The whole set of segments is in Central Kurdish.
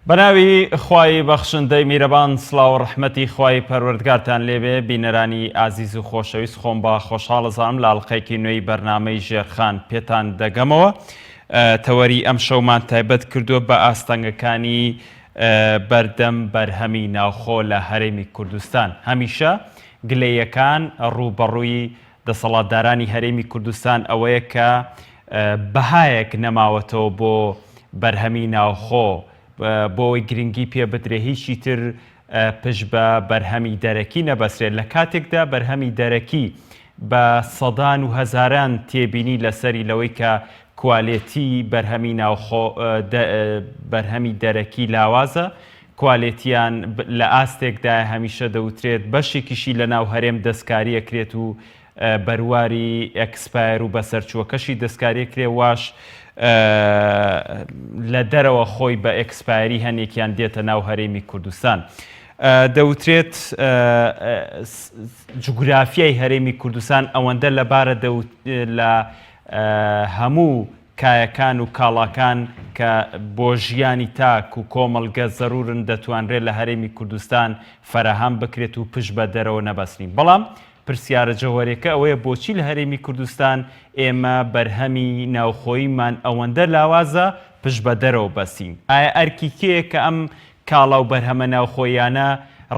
بەناوی خوای بەخشندەی میرەبان سڵاو و ڕەحمەتی خوای پەروەردگارتان لێبێ بینەرانی ئازیز و خۆشەویست خۆم بە خۆشحاڵەزانم لە ئاڵلقەیەکی نوێی بەرنامەی ژێرخان پێتان دەگەمەوە. تەوەری ئەم شەومان تایبەت کردووە بە ئاستەنگەکانی بەردەم بەرهەمی ناوخۆ لە هەرێمی کوردستان. هەمیشە گلەیەکان ڕووبەڕووی دەسەڵاتدارانی هەرێمی کوردستان ئەوەیە کە بەهایەک نەماوەتەوە بۆ بەرهەمی ناوخۆ بۆی گرنگی پێ بدرێ هیچی تر پشت بە بەرهەمی دەرەکی نەبەسرێت. لە کاتێکدا بەرهەمی دەرەکی بە سەدان و هەزاران تێبینی لەسەری لەوەی کە کوالێتی بەرهەمی دەرەکی لاوازە، کوالێتیان لە ئاستێکدا هەمیشە دەوترێت بەشێکیشی لە ناو هەرێم دەستکاری ئەکرێت و بەرواری ئەکسپایر و بەسەرچووەکەشی دەستکاری کرێ، واش لە دەرەوە خۆی بە ئەکسپایری هەنێکیان دێتە ناو هەرێمی کوردستان. دەوترێت جوگرافیای هەرێمی کوردستان ئەوەندە لەبارە لە هەموو کایەکان و کاڵاکان کە بۆ ژیانی تاک و کۆمەڵگە زەرورن دەتوانرێت لە هەرێمی کوردستان فەرەهەم بکرێت و پشت بە دەرەوە نەبەستین. بەڵام پرسیارە جەوهەرێکە ئەوەیە بۆچی لە هەرێمی کوردستان ئێمە بەرهەمی ناوخۆییمان ئەوەندە لاوازە پشت بە دەرەوە بەسین؟ ئایا ئەرکی کێیە کە ئەم کاڵا و بەرهەمە ناوخۆیانە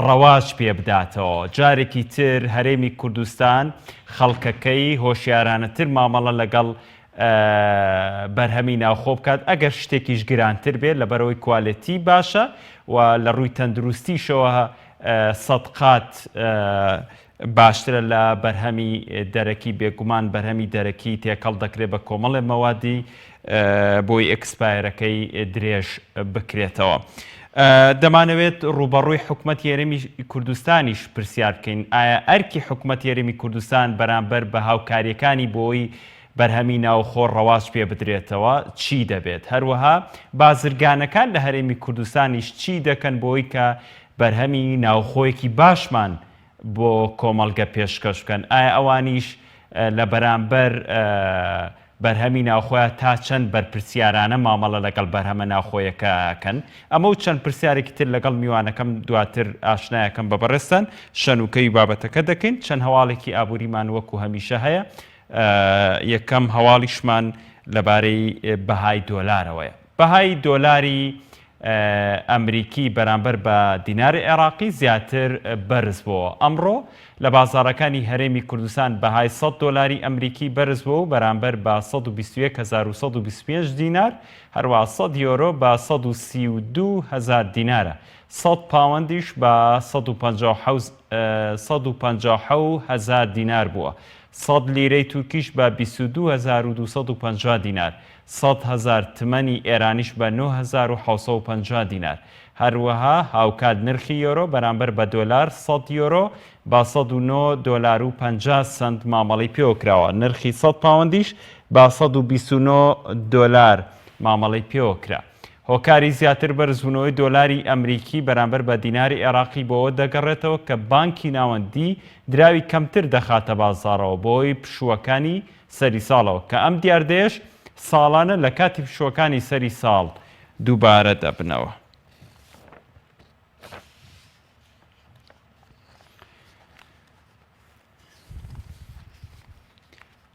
ڕەواج پێ بداتەوە؟ جارێکی تر هەرێمی کوردستان خەڵکەکەی هۆشیارانەتر مامەڵە لەگەڵ بەرهەمی ناوخۆ بکات ئەگەر شتێکیش گرانتر بێت لەبەرەوەی کوالێتی باشە و لە ڕووی تەندروستیشەوە سەدقات باشترە لە بەرهەمی دەرەکی. بێگومان بەرهەمی دەرەکی تێکەڵ دەکرێت بە کۆمەڵێ مەوادی بۆی ئەکسپایرەکەی درێژ بکرێتەوە. دەمانەوێت ڕوبەڕووی حکوومەتی هەرێمی کوردستانیش پرسیار بکەین، ئایا ئەرکی حکوومەتی هەرێمی کوردستان بەرامبەر بە هاوکاریەکانی بۆی بەرهەمی ناوخۆ ڕەواج پێ بدرێتەوە چی دەبێت؟ هەروەها بازرگانەکان لە هەرێمی کوردستانیش چی دەکەن بۆی کە بەرهەمی ناوخۆیەکی باشمان بۆ کۆمەڵگە پێشکەش بکەن؟ ئایا ئەوانیش لە بەرامبەر بەرهەمی ناوخۆیە تا چەند بەرپرسیارانە مامەڵە لەگەڵ بەرهەمە ناوخۆیەکەکەن؟ ئەمە و چەند پرسیارێکی تر لەگەڵ میوانەکەم دواتر ئاشنایەکەم بە بەڕێستان شەنوکەی بابەتەکە دەکەین. چەند هەواڵێکی ئابووریمان وەکو هەمیشە هەیە. یەکەم هەواڵیشمان لەبارەی بەهای دۆلارەوەیە. بەهای دۆلاری ئەمریکی بەرامبەر بە دیناری عێراقی زیاتر بەرز بووە. ئەمڕۆ لە بازاڕەکانی هەرێمی کوردستان بەهای 100 دۆلاری ئەمریکی بەرز بووە و بەرامبەر بە 121,125 دینار، هەروە 100 یۆرۆ بە 132,000 دینارە، 100 پاوەندیش بە 157,000 دینار بووە، 100 لیرەی تورکیش بە 22,250 دینار، 100,000 تمەنی ئێرانیش بە 9,750 دینار. هەروەها هاوکات نرخی یۆرۆ بەرامبەر بە دۆلار 100 یۆرۆ بە 109 دۆلار و 50 سنت مامەڵی پێوەکراوە، نرخی 100 پاوەندیش بە 129 دۆلار مامەڵی پێوەکرا. هۆکاری زیاتر بەرزبوونەوەی دۆلاری ئەمریکی بەرامبەر بە دیناری عێراقی بۆەوە دەگەڕێتەوە کە بانکی ناوەندی دراوی کەمتر دەخاتە بازاڕەوە بۆی پشووەکانی سەری ساڵەوە، کە ئەم دیاردەیەش ساڵانە لە کاتی پشووەکانی سەری ساڵ دووبارە دەبنەوە.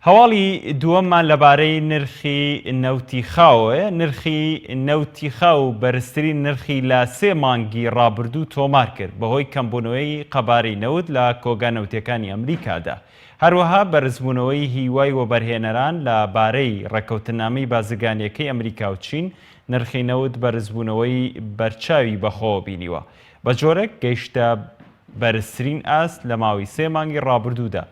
هەواڵی دووەممان لەبارەی نرخی نەوتی خاوە. نرخی نەوتی خاو بەرزترین نرخی لە 3 مانگی ڕابردوو تۆمار کرد بەهۆی کەمبوونەوەی قەبارەی نەوت لە کۆگا نەوتیەکانی ئەمریکادا. هەروەها بەرزبوونەوەی هیوای وەبەرهێنەران لە بارەی ڕێکەوتنامەی بازرگانیەکەی ئەمریکا و چین نرخی نەوت بەرزبوونەوەی بەرچاوی بەخۆوە بینیوە، بە جۆرێک گەیشتە بەرزترین ئاست لە ماوەی 3 مانگی ڕابردوودا.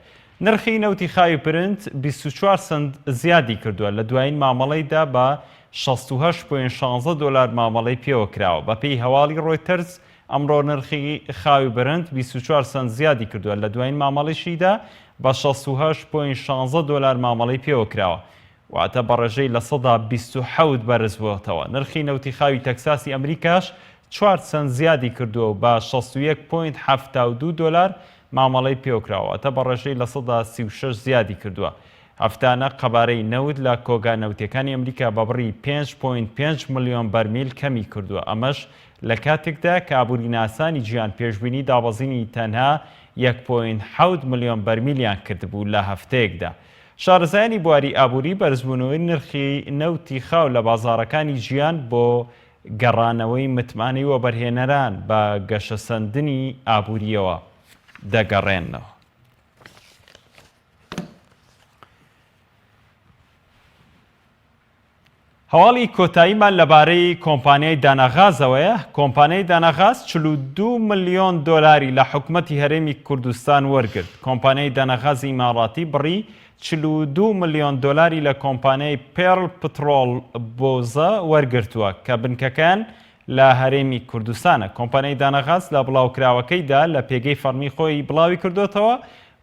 نرخی نەوتی خاوی پرنت 24 سنت زیادی کردووە، لە دوایین مامەڵەیدا بە 68.16 دۆلار مامەڵەی پێوەکراوە. بەپێی هەواڵی ڕۆیتەرز ئەمڕۆ نرخی خاوی برنت 24 سنت زیادی کردووە، لە دوایین مامەڵەیشیدا بە 68.16 دۆلار مامەڵەی پێوەکراوە. واتە بەڕێژەی لە 127 بەرز بووەتەوە. نرخی نەوتی خاوی تەکساسی ئەمریکاش 4 سنت زیادی کردووە و بە 61.72 دلار مامەڵەی پێوکراوە، ئەتە بەڕێژەی لە 136 زیادی کردووە. هەفتانە قەبارەی نەوت لە کۆگا نەوتەکانی ئەمریکا بە بڕی 5.5 ملیۆن بەرمیل کەمی کردووە. ئەمەش لە کاتێکدا کە ئابووری ناسانی گیان پێشبینی دابەزینی تەنها 1.7 ملیۆن بەرمیلیان کردبوو لە هەفتەیەکدا. شارەزایانی بواری ئابووری بەرزبوونەوەی نرخی نەوتی خاو لە بازاڕەکانی گیان بۆ گەڕانەوەی متمانەی وەبەرهێنەران بە گەشەسەندنی ئابووریەوە دەگەڕێنەوە. هەواڵی کۆتاییمان لەبارەی کۆمپانیای داناغازەوەیە. کۆمپانیای داناغاز 42 ملیۆن دۆلاری لە حکوومەتی هەرێمی کوردستان وەرگرت. کۆمپانیای داناغازی ئیماڕاتی بڕی 42 ملیۆن دۆلاری لە کۆمپانیای پێرڵ پترۆڵ بۆزە وەرگرتووە کە بنکەکان لە هەرێمی کوردستانە. کۆمپانیای داناغاز لە بڵاوکراوەکەیدا لە پێگەی فەرمی خۆی بڵاوی کردوتەوە.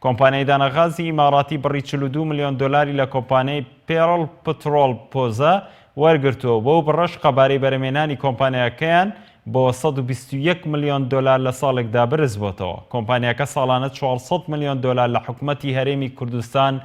کۆمپانیای داناغازی ئیماڕاتی بڕی 42 ملیۆن دۆلاری لە کۆمپانیای پێرڵ پترۆڵ پۆزە وەرگرتووە. بۆ بڕەش قەبارەی بەرهەمێنانی کۆمپانیاکەیان بۆ 121 ملیۆن دۆلار لە ساڵێکدا برز بۆتەوە. کۆمپانیاکە ساڵانە 400 ملیۆن دۆلار لە حکوومەتی هەرێمی کوردستان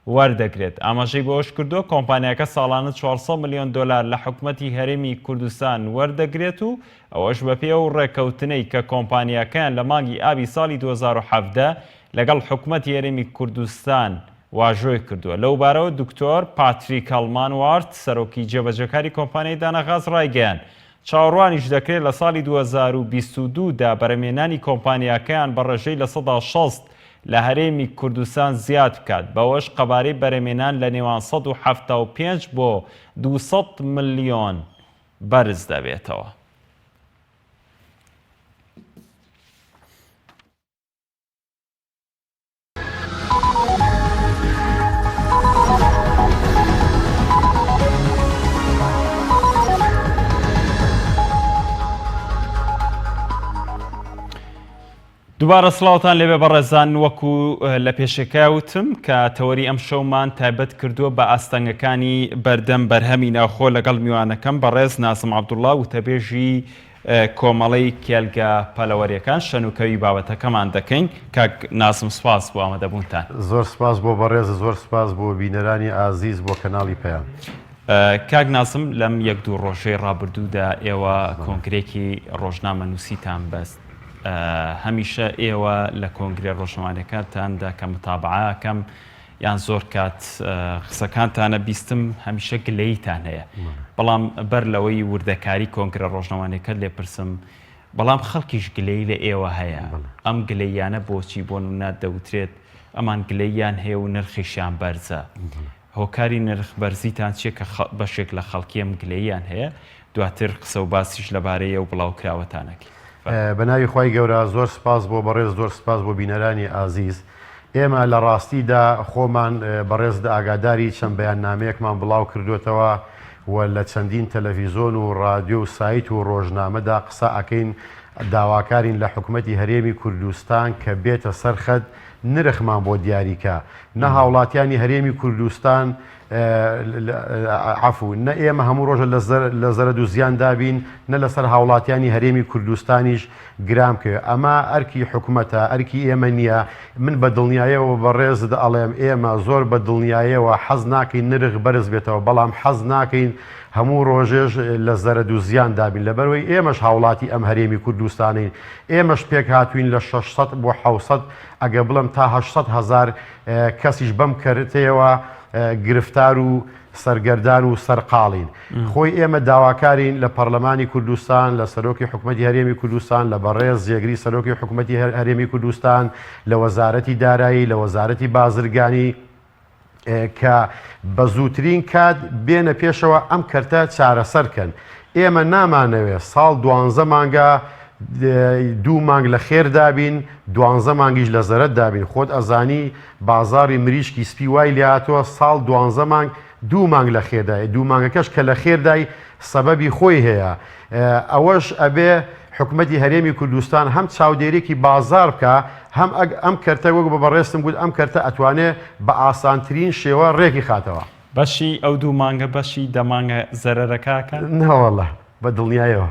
وەردەگرێت. ئاماژەی بۆش کردووە کۆمپانیاکە ساڵانە 400 ملیۆن دۆلار لە حکوومەتی هەرێمی کوردستان وەردەگرێت و ئەوەش بە پێ و ڕێکەوتنەی کە کۆمپانیاکەیان لە مانگی ئابی ساڵی 2017 لەگەڵ حکوومەتی هەرێمی کوردستان واژۆی کردووە. لەو بارەوە دکتۆر پاتریک هەڵمانوارد سەرۆکی جێبەجەکاری کۆمپانیای داناغاز ڕایگەیاند چاوەڕوانیش دەکرێت لە ساڵی 2022دا بەرهەمێنانی کۆمپانیاکەیان بە ڕێژەی لە 160 لە هەرێمی کوردستان زیاد بکات. بەوەش قەبارەی بەرهەمێنان لە نێوان 175 بۆ 200 ملیۆن بەرز دەبێتەوە. دووبارە سڵاوتان لێبێ بەڕێزان، وەکو لە پێشەکەوتم کە تەوەری ئەم شەومان تایبەت کردووە بە ئاستەنگەکانی بەردەم بەرهەمی ناوخۆ لەگەڵ میوانەکەم بەڕێز ناسم عەبدوڵڵا وتەبێژی کۆمەڵەی کێلگە پەلەوەریەکان شەنوکەوی بابەتەکەمان دەکەین. کاک ناسم سپاس بۆ ئامادەبوونتان. زۆر سپاس بۆ بەڕێز، زۆر سپاس بۆ بینەرانی ئازیز بۆ کەناڵی پەیام. کاک ناسم لەم یەک دوو ڕۆژەی ڕابردوودا ئێوە کۆنگرێکی ڕۆژنامە نووسیتان بەست. هەمیشە ئێوە لە کۆنگرێ ڕۆژنامەکانتاندا کە متابعەکەم یان زۆر کات قسەکانتانە بیستم هەمیشە گلەیتان هەیە، بەڵام بەر لەوەی وردەکاری کۆنگرە ڕۆژنامانەکەت لێپرسم، بەڵام خەڵکیش گلەی لە ئێوە هەیە. ئەم گلەیانە بۆچی بۆ نمونە دەوترێت ئەمان گلەیان هەیە و نرخیشیان بەرزە؟ هۆکاری نرخ بەرزیتان چیە کە بەشێک لە خەڵکی ئەم گلەیان هەیە؟ دواتر قسە و باسیش لەبارەیە و بڵاوکراوەتانەکەی. بەناوی خی گەورە زۆر سپاس بۆ بەڕێز، زۆر سپاس بۆ بینەرانی ئازیز. ئێمە لە ڕاستیدا خۆمان بەڕێزدا ئاگاداری چەند بەیاننامەیەکمان بڵاو کردوێتەوە و لە چەندین تەلەڤیزۆن و ڕادیۆ و سایت و ڕۆژنامەدا قسە ئەکەین داواکارین لە حکوومەتی هەرێمی کوردستان کە بێتە سەرخەت نرخمان بۆ دیاریکە. نە هاوڵاتیانی هەرێمی کوردستان عفو نە ئێمە هەموو ڕۆژە لە زەرد و زیان دابین، نە لەسەر هاوڵاتیانی هەرێمی کوردستانیش گرام کرد. ئەمە ئەرکی حکوومەتە، ئەرکی ئێمە نییە. من بە دڵنیایەوە بەڕێزدا ئەڵێم ئێمە زۆر بە دڵنیایەوە حەز ناکەین نرخ بەرز بێتەوە، بەڵام حەز ناکەین هەموو ڕۆژێش لە زەرد و زیان دابین، لەبەرەوەی ئێمەش هاوڵاتی ئەم هەرێمی کوردستانین. ئێمەش پێک هاتوین لە 600 بۆ 700 ئەگە بڵم تا 800,000 کەسیش بەم کەرتەوە گرفتار و سەرگەردان و سەرقاڵین. خۆی ئێمە داواکارین لە پەرلەمانی کوردستان، لە سەرۆکی حکوومەتی هەرێمی کوردستان، لە بەڕێز جێگری سەرۆکی حکوومەتی هەرێمی کوردستان، لە وەزارەتی دارایی، لە وەزارەتی بازرگانی کە بە زووترین کات بێنە پێشەوە ئەم کەرتە چارەسەرکەن. ئێمە نامانەوێت ساڵ 12 مانگە 2 مانگ لە خێر دابین، 12 مانگیش لە زەرەت دابین. خۆت ئەزانی بازاری مریشکی سپی وای لاتوە ساڵ 12 مانگ 2 مانگ لە خێردای، 2 مانگەکەش کە لە خێردای سەبەبی خۆی هەیە. ئەوەش ئەبێ حکوومەتی هەرێمی کوردستان هەم چاودێرێکی بازار بکە، هەم ئەم کەرتە وەک بە بەڕێستم گوت ئەم کەرتە ئەتوانێت بە ئاسانترین شێوە ڕێکی خاتەوە. بەشی ئەو دوو مانگە بەشی دەمانگە زەرەرەکەکە نەوەڵە بە دڵنیایەوە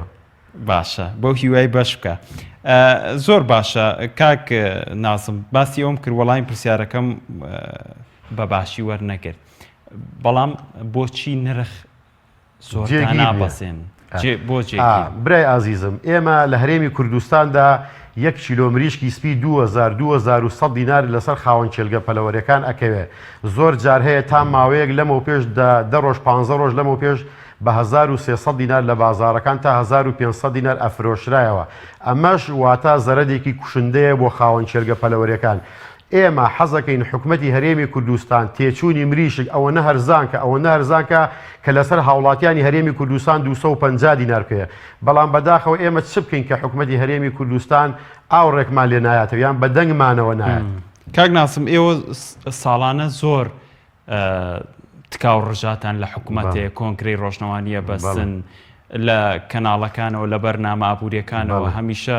باشە بۆ هیوای بەش بکە زۆر باشە کاک نازم باسی ئەوم کرد وەڵامی پرسیارەکەم بە باشی وەرنەگرت بەڵام بۆچی نرخ زۆر نابەزێن بۆ جێگیر برای ئازیزم ئێمە لە هەرێمی کوردستاندا 1 کیلۆ مریشکی سپی 2100 دینار لەسەر خاوەن چێلگە پەلەوەریەکان ئەکەوێ زۆر جار هەیە تا ماوەیەک لەمەوە پێش 10 ڕۆژ 15 ڕۆژ لەمەوە پێش بە 1300 دینار لە بازارەکان تا 1500 دینار ئەفرۆشرایەوە ئەمەش واتە زەرەدێکی کوشندەیە بۆ خاوەن چێلگە پەلەوەریەکان ئێمە حەزەکەین حکومەتی هەرێمی کوردستان تێچوونی مریشک ئەوە نە هەرزانکە ئەوە نە هەرزانکە کە لەسەر هاوڵاتیانی هەرێمی کوردستان 250 دینار پێە بەڵام بەداخەوە ئێمە چ بکەین کە حکومەتی هەرێمی کوردستان ئاوڕێکمان لێ نایەتەوە یان بە دەنگمانەوە نایەت کاک ناسم ئێوە ساڵانە زۆر تکاو ڕژاتان لە حکوومەتەیە کۆنکری ڕۆژنەوانیە بەسن لە کەناڵەکانەوە لە بەرنامە ئابوووریەکانەوە هەمیشە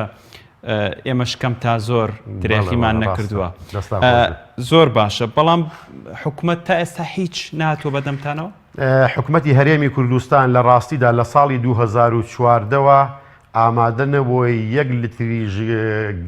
ئێمە شکەم تا زۆر درێخیمان نەکردووە زۆر باشە بەڵام حکوومەت تا ئێستا هیچ ناتوە بەدەمتانەوە حکومەتی هەرێمی کوردستان لە ڕاستیدا لە ساڵی 2014ەوە ئامادە نەبووی 1 لیتری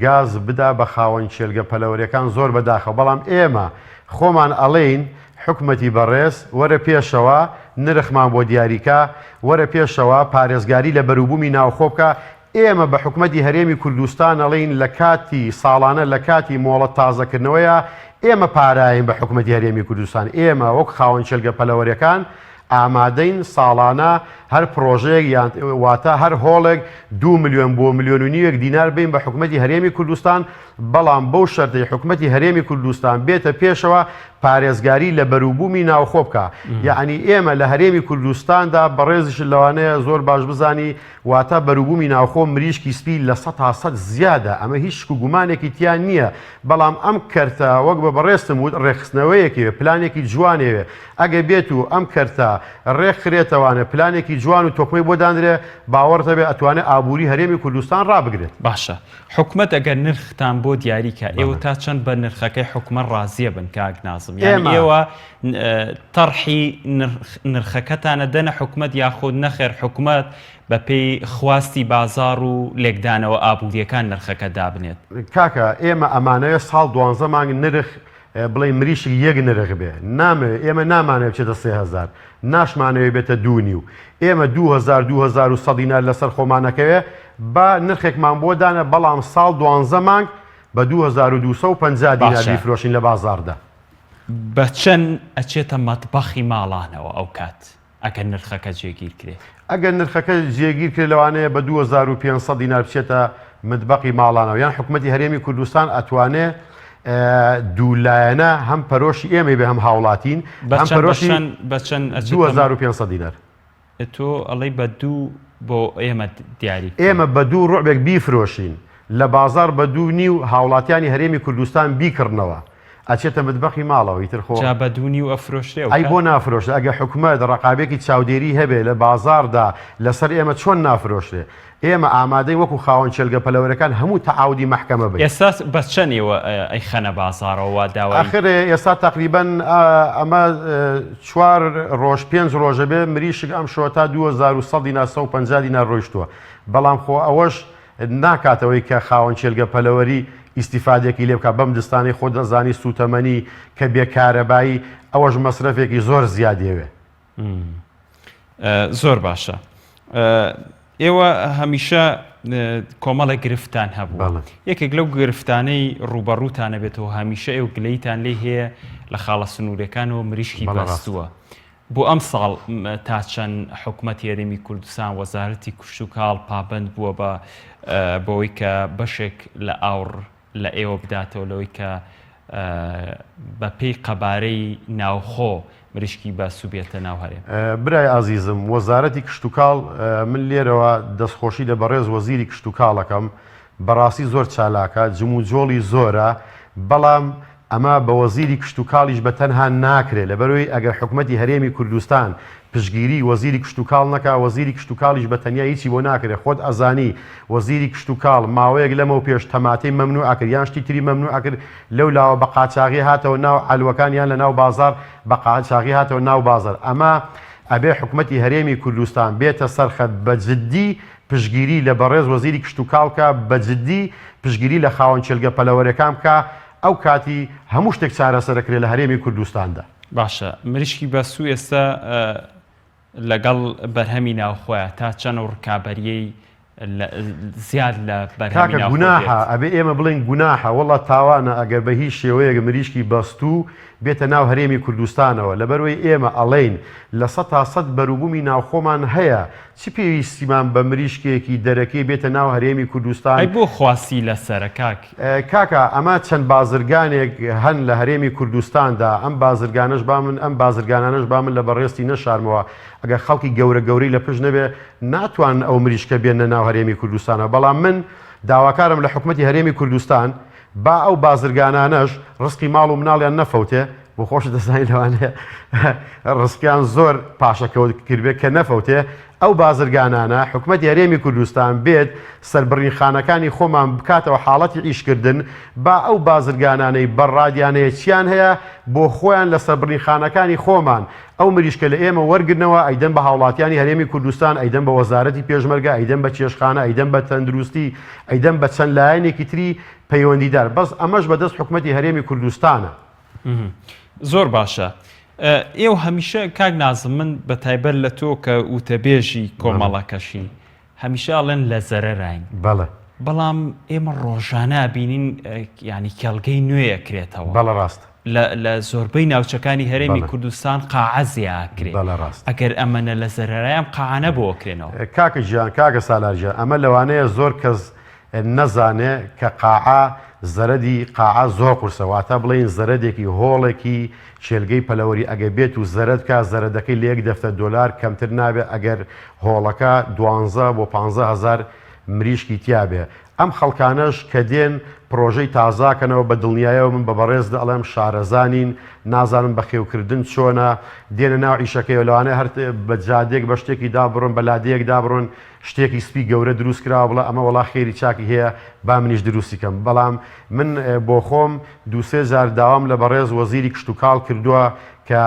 گاز بدا بە خاوەن چێلگە پەلەوەریەکان زۆر بەداخەوە بەڵام ئێمە خۆمان ئەڵێین حکومەتی بەڕێز وەرە پێشەوە نرخمان بۆ دیاریکە وەرە پێشەوە پارێزگاری لە بەروبوومی ناوخۆ بکە ئێمە بە حکومەتی هەرێمی کوردستان ئەڵێین لە کاتی ساڵانە لە کاتی مۆڵەت تازەکردنەوەیە ئێمە پاراین بە حکومەتی هەرێمی کوردستان ئێمە وەک خاوەن چێلگە پەلەوەریەکان ئامادەین ساڵانە هەر پرۆژەیەک یان واتە هەر هۆڵێک 2 ملیۆن بۆ 1.5 ملیۆن دینار بین بە حکومەتی هەرێمی کوردستان بەڵام بەو شەرتەی حکومەتی هەرێمی کوردستان بێتە پێشەوە پارێزگاری لە بەروبوومی ناوخۆ بکە یعنی ئێمە لە هەرێمی کوردستاندا بەڕێزش لەوانەیە زۆر باش بزانی واتە بەروبوومی ناوخۆ مریشکی سپی لە 100 زیادە ئەمە هیچ شک و گومانێکی تیان نییە بەڵام ئەم کەرتە وەک بە بەڕێستم وت ڕێخستنەوەیەکی پلانێکی جوانێوێ ئەگە بێت و ئەم کەرتە ڕێکخرێتەوانە پلانێکی جوان و تۆکمەی بۆ دانرێ باوەڕتە بێ ئەتوانێت ئابووری هەرێمی کوردستان ڕابگرێت باشە حکومەت ئەگەر نرختان بۆ دیاریکە ئێوە تا چەند بە نرخەکەی حکومەت ڕازیە بن کاک نازم یعنی ئێوە تەرحی نرخەکەتانە دەنە حکومەت یاخود نەخێر حکومەت بە پێی خواستی بازار و لێکدانەوە ئابوووریەکان نرخەکە دابنێت کاکە ئێمە ئەمانەیە ساڵ 12 مانگ نرخ بڵێ مریشی 1 نرخ بێ ئێمە نامانێ بچێتە 3000 ناشمانەوێ بێتە 2.5 ئێمە 2100 دینار لەسەر خۆمانەکەوێ بە نرخێکمان بۆ دانە بەڵام ساڵ 12 مانگ بە 2250 دینار بیفرۆشین لە بازاردا بە چەند ئەچێتە مەتبەخی ماڵانەوە ئەو کات ئەگەر نرخەکە جێگیر کرێ ئەگەر نرخەکە جێگیر کرێ لەوانەیە بە 2500 دینار بچێتە متبەقی ماڵانەوە یان حکومەتی هەرێمی کوردستان ئەتوانێ دوولایەنە هەم پەرۆشی ئێمە بێ هەم هاوڵاتین هەم پەرۆشی بە چەند 2500 دینار تۆ ئەڵەی بە دوو بۆ ئێمە دیاری ئێمە بە 2 ڕۆبێک بیفرۆشین لە بازار بە 2.5 هاوڵاتیانی هەرێمی کوردستان بیکردنەوە ئەچێتە متبەخی ماڵەوە ئیتر خۆ بە 2.5 ئەفرۆشتێ ئەی بۆ نافرۆشتە ئەگە حکومەت ڕقابێکی چاودێری هەبێ لە بازاردا لەسەر ئێمە چۆن نافرۆشتێ ئێمە ئامادەی وەکو خاوەن چێلگە پەلەوەرەکان هەموو تەعاودی مەحکەمە بێت ئێستا بە چەندێوە ئەی خەنە بازارەوە داوای ئاخر ئێستا تقریبەن ئەمە 4 ڕۆژ 5 ڕۆژە بێ مریشک ئەم شۆ تا 2100 دینار 150 دینار ڕۆیشتووە بەڵام خۆ ئەوەش ناکاتەوەی کە خاوەن چێلگە پەلەوەری ئیسیفادێکی لێ بکە بەم دەستانی خۆ دەزانی سوتەمەنی کە بێکارەبایی ئەوەش مەسرەفێکی زۆر زیادێوێ زۆر باشە ئێوە هەمیشە کۆمەڵە گرفتان هەبوو یەکێک لەو گرفتانەی ڕوبەڕووتانە بێتەوە هەمیشە ئێوە گلەیتان لێ هەیە لە خاڵە سنوورەکانەوە مریشکی بەستووە بۆ ئەم ساڵ تا چەند حکومەتی هەرێمی کوردستان وەزارەتی کوشت و کاڵ پابند بووە بۆی کە بەشێک لە ئاور لە ئێوە بداتەوە لەوەی کە بە پێی قەبارەی ناوخۆ مریشکی بەسوو بێتە ناو هەرێم برای ئازیزم وەزارەتی کشت و کاڵ من لێرەوە دەستخۆشی لە بەڕێز وەزیری کشت و کاڵەکەم بەڕاستی زۆر چالاکە جم و جۆڵی زۆرە بەڵام ئەمە بە وەزیری کشت و کاڵیش بە تەنها ناکرێت لەبەرەوەی ئەگەر حکومەتی هەرێمی کوردستان پشگیری وەزیری کشتتوکاڵ نەکا وەزیری کشتتوکاڵیش بە تەنیا هیچی بۆ ناکرێت خۆت ئەزانی وەزیری کشتتوکاڵ ماوەیەک لەمە و پێش تەماتەی مەمنوع ئاکرد یان شتی تری مەمنوع ئاکرد لەو لاوە بە قاچاغی هاتەوە ناو ئەلوەکانیان لە ناو بازار بە قاچاغی هاتەوە ناو بازار ئەمە ئەبێ حکوومەتی هەرێمی کوردستان بێتە سەرخەت بە جددی پشگیری لە بەڕێز وەزیری کشتتوکاڵکە بە جددی پشگیری لە خاوەن چێلگە پەلەوەرەکان بکە ئەو کاتی هەموو شتێک چارەسەرەکرێت لە هەرێمی کوردستاندا. باشە مریشکی بەسوو ئێستا لەگەڵ بەرهەمی ناوخۆیە تا چەند ڕکابەریەی زیاد لە بەرهەمی ناوخۆ گوناحە ئەبێ ئێمە بڵێن گوناحە وەڵا تاوانە ئەگەر بە هیچ شێوەیەک مریشکی بەستوو بێتە ناو هەرێمی کوردستانەوە لەبەرەوەی ئێمە ئەڵێین لە 100% بەروبوومی ناوخۆمان هەیە چی پێویستیمان بە مریشکێکی دەرەکەی بێتە ناو هەرێمی کوردستان ئەی بۆ خواسی لەسەرە کاکە ئەمە چەند بازرگانێک هەن لە هەرێمی کوردستاندا ئەم بازرگانش با من ئەم بازرگانانش با من لە بەڕێستی نەشارمەوە ئەگەر خەڵکی گەورەی لە پشت نەبێ ناتوان ئەو مریشکە بێنە ناو هەرێمی کوردستانەوە بەڵام من داواکارم لە حکوومەتی هەرێمی کوردستان با ئەو بازرگانانەش ڕسقی ماڵ و مناڵیان نەفەوتێ بۆ خۆش دەزانی لەوانەیە ڕسکیان زۆر پاشەکەوت کردبێت کە نەفەوتێ ئەو بازرگانانە حکوومەتی هەرێمی کوردستان بێت سەربڕینخانەکانی خۆمان بکاتەوە حاڵەتی ئیشکردن با ئەو بازرگانانەی بەڕادیانەیە چیان هەیە بۆ خۆیان لە سەربڕینخانەکانی خۆمان ئەو مریشکە لە ئێمە وەرگرنەوە ئەیدەن بە هاوڵاتیانی هەرێمی کوردستان ئەیدەن بە وەزارەتی پێشمەرگە ئەیدەن بە چێشخانە ئەیدەن بە تەندروستی ئەیدەن بە چەند لایەنێکی تری پەیوەندیدار بەس ئەمەش بەدەست حکوومەتی هەرێمی کوردستانە. زۆر باشە ئێوە هەمیشە کاک نازم من بە تایبەت لە تۆ کە وتەبێژی کۆمەڵەکەشین هەمیشە ئەڵێن لە زەرەراین بەڵام ئێمە ڕۆژانە بینین ینی کێڵگەی نوێیەکرێتەوە بەڵە ڕاست لە زۆربەی ناوچەکانی هەرێمی کوردستان قاعەزیاکرێت ئەگەر ئەمەنە لە زەرەرایان قاعانە بۆکرێنەوە. کاکە ژیان کاکە سالارجە ئەمە لەوانەیە زۆر کەس نەزانێ کە قاعە زەرەدی قاعە زۆر قورسەواتە بڵێن زەرەدێکی هۆڵێکی چێلگەی پەلەوەری ئەگە بێت و زەرەت کا زەرەدەکەی لە $1 کەمتر نابێت ئەگەر هۆڵەکە 12 بۆ 15,000 مریشکی تیابێ. ئەم خەڵکانەش کە دێن پرۆژەی تازاکەنەوە بە دڵنیایەوە من بە بەڕێزدا ئەڵێم شارەزانین نازانم بەخێوکردن چۆنە دێنە ناو ئیشەکەی لەوانەیە هەر بە جادێک بە شتێکی دابڕۆن بە لادەیەک دابڕۆن شتێکی سپی گەورە دروست کراوە بڵە ئەمە وڵا خێری چاکی هەیە با منیش دروستیکەم بەڵام من بۆ خۆم 2-3 داوام لە بەڕێز وەزیری کشتتوکاڵ کردووە کە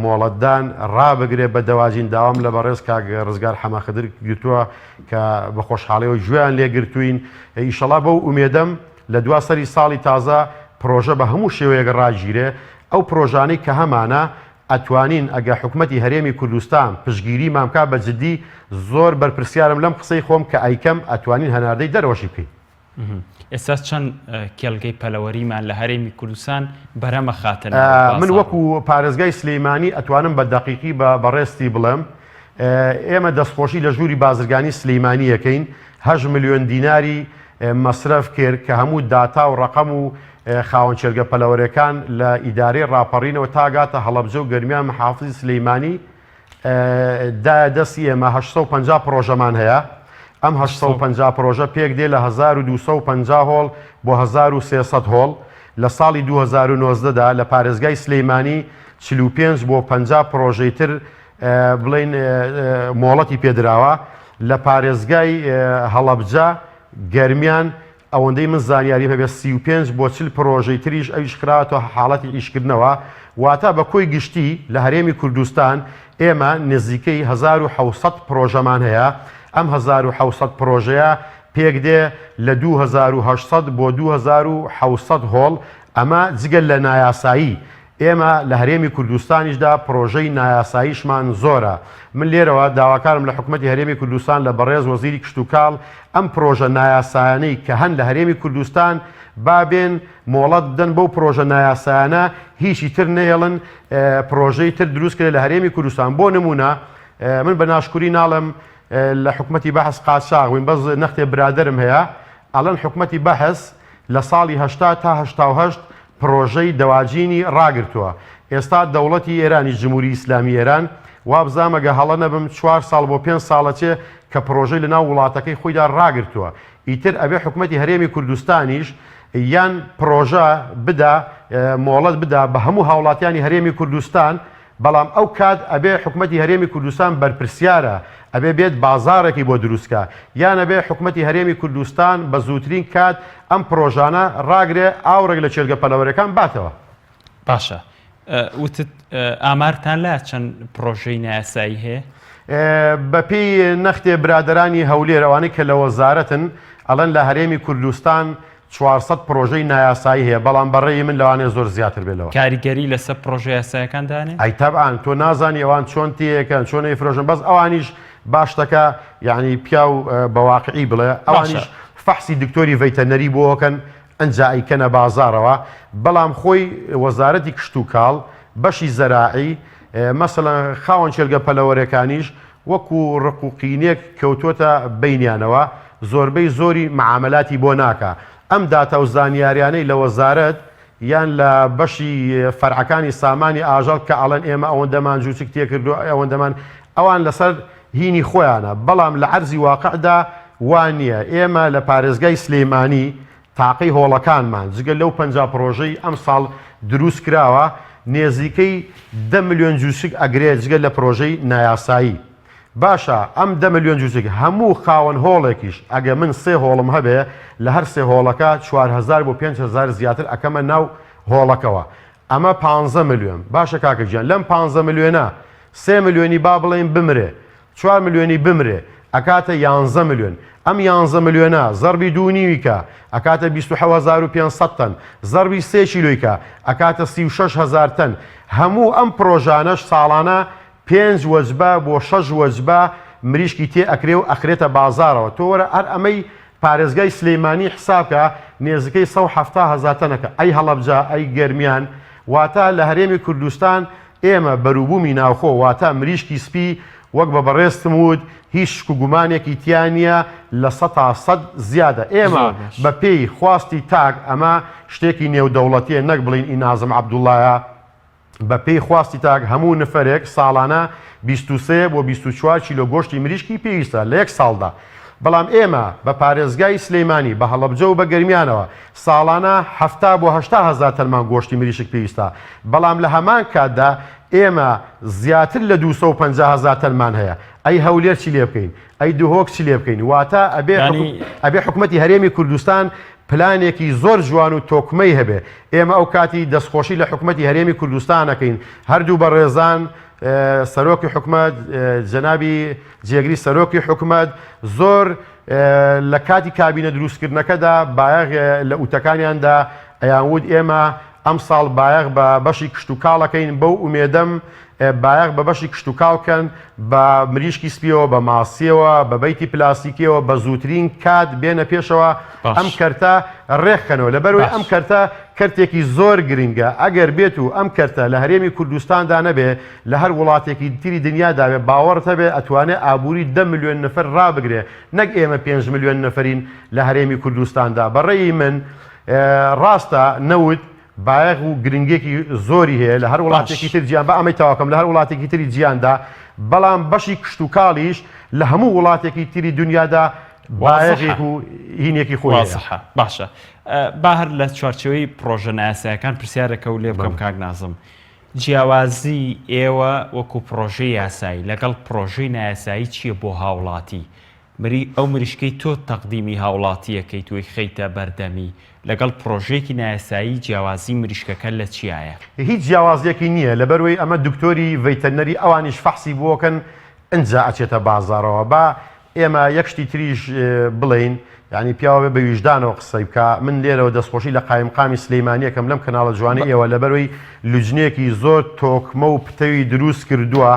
مۆڵەتدان ڕابگرێت بە دەواجین داوام لە بەڕێز کاک ڕزگار حەماخدر گرتووە کە بە خۆشحاڵیەوە گوێیان لێگرتوین ئیشەڵا بەو ئومێدەم لە دوا سەری ساڵی تازە پرۆژە بە هەموو شێوەیەک ڕاگیرێ ئەو پرۆژانەی کە هەمانە ئەتوانین ئەگە حکوومەتی هەرێمی کوردستان پشگیری مامکە بە جددی زۆر بەرپرسیارم لەم قسەی خۆم کە ئەیکەم ئەتوانین هەناردەی دەرەوەشی بکەین. ئێستا چەند کێڵگەی پەلەوەریمان لە هەرێمی کوردستان بەرەمە خاتن من وەکو پارێزگای سلەیمانی ئەتوانم بە دەقیقی بەڕێستی بڵێم ئێمە دەستخۆشی لە ژووری بازرگانی سلەیمانی یەکەین 8 ملیۆن دیناری مەسرف کرد کە هەموو داتا و ڕقم و خاوەن چێلگە پەلەوەریەکان لە ئیدارەی ڕاپەڕینەوە تاگاتە هەڵەبجە و گەرمیان محافزی سلەیمانی دەستی ئێمە 850 پرۆژەمان هەیە ئەم 850 پرۆژە پێک دێ لە 1250 هۆڵ بۆ 1300 هۆڵ لە ساڵی 2019دا لە پارێزگای سلەیمانی 45 بۆ 50 پرۆژەی تر بڵێن مۆڵەتی پێدراوە لە پارێزگای هەڵەبجە گەرمیان ئەوەندەی من زانیاری هەبێت 35 بۆ 40 پرۆژەی تریش ئەویش خراوەتەوە حاڵەتی ئیشکردنەوە واتە بە کۆی گشتی لە هەرێمی کوردستان ئێمە نزیکەی 1700 پرۆژەمان هەیە ئەم 1700 پرۆژەیە پێک دێ لە 2800 بۆ 2700 هۆڵ ئەمە جگەل لە نایاسایی ئێمە لە هەرێمی کوردستانیشدا پرۆژەی نایاساییشمان زۆرە. من لێرەوە داواکارم لە حکوومەتی هەرێمی کوردستان لە بەڕێز وەزیری کشتتوکاڵ ئەم پرۆژە نایاسایانەی کە هەن لە هەرێمی کوردستان بابێن مۆڵەت بدەن بەو پرۆژە نایاسایانە هیچی تر نێڵن پرۆژەی تر دروست کرێت لە هەرێمی کوردستان. بۆ نمونە من بە ناشکوری ناڵم لە حکوومەتی بەحث قاچاغ وین بەس نەختێ برادرم هەیە ئەڵەن حکوومەتی بەحث لە ساڵی 80 تا 88 پرۆژەی دەواجینی ڕاگرتووە. ئێستا دەوڵەتی ئێرانی جمهوری ئیسلامی ئێران وابزامەگە هەڵە نەبم 4 ساڵ بۆ 5 ساڵەچێ کە پرۆژەی لە ناو وڵاتەکەی خۆیدا ڕاگرتووە. ئیتر ئەبێ حکوومەتی هەرێمی کوردستانیش یان پرۆژە بدا مۆڵەت بدا بە هەموو هاوڵاتیانی هەرێمی کوردستان بەڵام ئەو کات ئەبێ حکوومەتی هەرێمی کوردستان بەرپرسیارە ئەبێ بێت بازارێکی بۆ دروستکە یان ئەبێ حکوومەتی هەرێمی کوردستان بە زووترین کات ئەم پرۆژانە ڕاگرێ ئاورێک لە چێرگە پەلەوەرەکان باتەوە. باشە وتت ئامارتان لە چەند پرۆژەی نایاسایی هەیە؟ بەپێی نەختێ برادرانی هەولێر ئەوانەی کە لە وەزارەتن ئەڵەن لە هەرێمی کوردستان 400 پرۆژەی نایاسایی هەیە بەڵام بەڕێی من لەوانێ زۆر زیاتر بێتەوە. کاریگەری لەسەر پرۆژە یاسایەکاندانێ؟ ئەی تەبعان تۆ نازانی ئەوان چۆن تێیەکەن چۆن ئەیفرۆژن بەس ئەوانیش باشتەکە یعنی پیا و بەواقعی بڵێ ئەوانیش فەحسی دکتۆری ڤەیتەنەری بۆکەن ئەنجا ئەیکەنە بازارەوە بەڵام خۆی وەزارەتی کشت و کاڵ بەشی زەراعی مەسەڵەن خاوەن چێرگە پەلەوەرەکانیش وەکو ڕقوقینێک کەوتۆتە بینیانەوە زۆربەی زۆری معاملاتی بۆ ناکە. ئەم داتە و زانیاریانەی لە وەزارەت یان لە بەشی فەرعەکانی سامانی ئاژەڵ کە ئەڵەن ئێمە ئەوەندەمان جوچک تێکردو ئەوەندەمان ئەوان لەسەر هینی خۆیانە بەڵام لە عەرزی واقعدا وان نییە. ئێمە لە پارێزگای سلێمانی تاقی هۆڵەکانمان جگە لەو 50 پرۆژەی ئەم ساڵ دروست کراوە نێزیکەی 10 ملیۆن جوچک ئەگرێت جگە لە پرۆژەی نایاسایی. باشە ئەم 10 ملیۆن جوچک هەموو خاوەن هۆڵێکیش ئەگە من 3 هۆڵم هەبێ لە هەر 3 هۆڵەکە 4000 بۆ 5000 زیاتر ئەکەمە ناو هۆڵەکەوە ئەمە 15 ملیۆن. باشە کاکەگیان لەم 15 ملیۆنە 3 ملیۆنی با بڵێن بمرێ 4 ملیۆنی بمرێ ئەکاتە 11 ملیۆن. ئەم 11 ملیۆنە زەربی 2.5کە ئەکاتە 27500 تەن زەربی 3 کیلۆیکە ئەکاتە 36000 تەن. هەموو ئەم پرۆژانەش ساڵانە 5 وەجبە بۆ 6 وەجبە مریشکی تێ ئەکرێ و ئەخرێتە بازارەوە. تۆ وەرە هەر ئەمەی پارێزگای سلەیمانی حسابکە نێزەکەی 170,000 تەنەکە ئەی هەڵەبجا ئەی گەرمیان واتە لە هەرێمی کوردستان ئێمە بەروبوومی ناوخۆ واتە مریشکی سپی وەک بە بەڕێستم وت هیچ شک و گومانێکی تیانە لە 100 زیادە. ئێمە بە پێی خواستی تاک ئەمە شتێکی نێودەوڵەتیە نەک بڵین ئینازم عەبدوڵڵایە بە پێی خواستی تاک هەموو نفرێک ساڵانە 23 بۆ 24 کیلۆ گۆشتی مریشکی پێویستە لە یەک ساڵدا. بەڵام ئێمە بە پارێزگای سلەیمانی بە هەڵەبجە و بە گەرمیانەوە ساڵانە 70 بۆ 80,000 تەنمان گۆشتی مریشک پێویستە بەڵام لە هەمان کاتدا ئێمە زیاتر لە 250,000 تەنمان هەیە. ئەی هەولێر چی لێ بکەین ئەی دوهۆک چی لێ بکەین واتە ئەبێ حکوومەتی هەرێمی کوردستان پلانێکی زۆر جوان و تۆکمەی هەبێ. ئێمە ئەو کاتی دەستخۆشی لە حکوومەتی هەرێمی کوردستانەکەین هەردوو بە ڕێزان سەرۆکی حکوومەت جەنابی جێگری سەرۆکی حکوومەت زۆر لە کاتی کابینە دروستکردنەکەدا بایەغ لە ئوتەکانیاندا ئەیانود ئێمە ئەم ساڵ بایەغ بە بەشی کشت و کاڵەکەین بەو ئومێدەم بایەغ بە بەشی کشت و کاڵکەن بە مریشکی سپیەوە بە ماسیەوە بە بەیتی پلاسیکیەوە بە زووترین کات بێنە پێشەوە ئەم کەرتە ڕێکخەنەوە لەبەرەوەی ئەم کەرتە کەرتێکی زۆر گرنگە ئەگەر بێت و ئەم کەرتە لە هەرێمی کوردستاندا نەبێ لە هەر وڵاتێکی تری دنیادا بێ باوەڕت هەبێ ئەتوانێت ئابووری 10 ملیۆن نەفەر ڕابگرێ نەک ئێمە 5 ملیۆن نەفەرین لە هەرێمی کوردستاندا. بەڕێی من ڕاستە نەوت بایەغ و گرنگێکی زۆری هەیە لە هەر وڵاتێکی تر جیان بە ئەمەی تاواکەم لە هەر وڵاتێکی تری جیاندا بەڵام بەشی کشت و کاڵیش لە هەموو وڵاتێکی تری دنیادا بایەغێک و هینێکی خۆی باشە. با هەر لە چوارچەوەی پرۆژە نایاساییەکان پرسیارێکە و لێ بکەم کاک نازم جیاوازی ئێوە وەکو پرۆژەی یاسایی لەگەڵ پرۆژەی نایاسایی چییە بۆ هاوڵاتی ئەو مریشکەی تۆ تەقدیمی هاوڵاتیەکەی توی خەیتە بەردەمی لەگەڵ پرۆژێکی نایاسایی جیاوازی مریشکەکە لە چیایە؟ هیچ جیاوازیەکی نییە لەبەروەی ئەمە دکتۆری ڤەیتەنەری ئەوانیش فەحسی بۆکەن ئەنجا ئەچێتە بازارەوە با ئێمە یەک شتی تریش بڵین یعنی پیاوە بە ویژدانەوە قسەی بکە من لێرەوە دەستخۆشی لە قایمقامی سلەیمانیەکەم لەم کەناڵە جوانی ئێوە لەبەروەی لوجنێکی زۆر تۆکمە و پتەوی دروست کردووە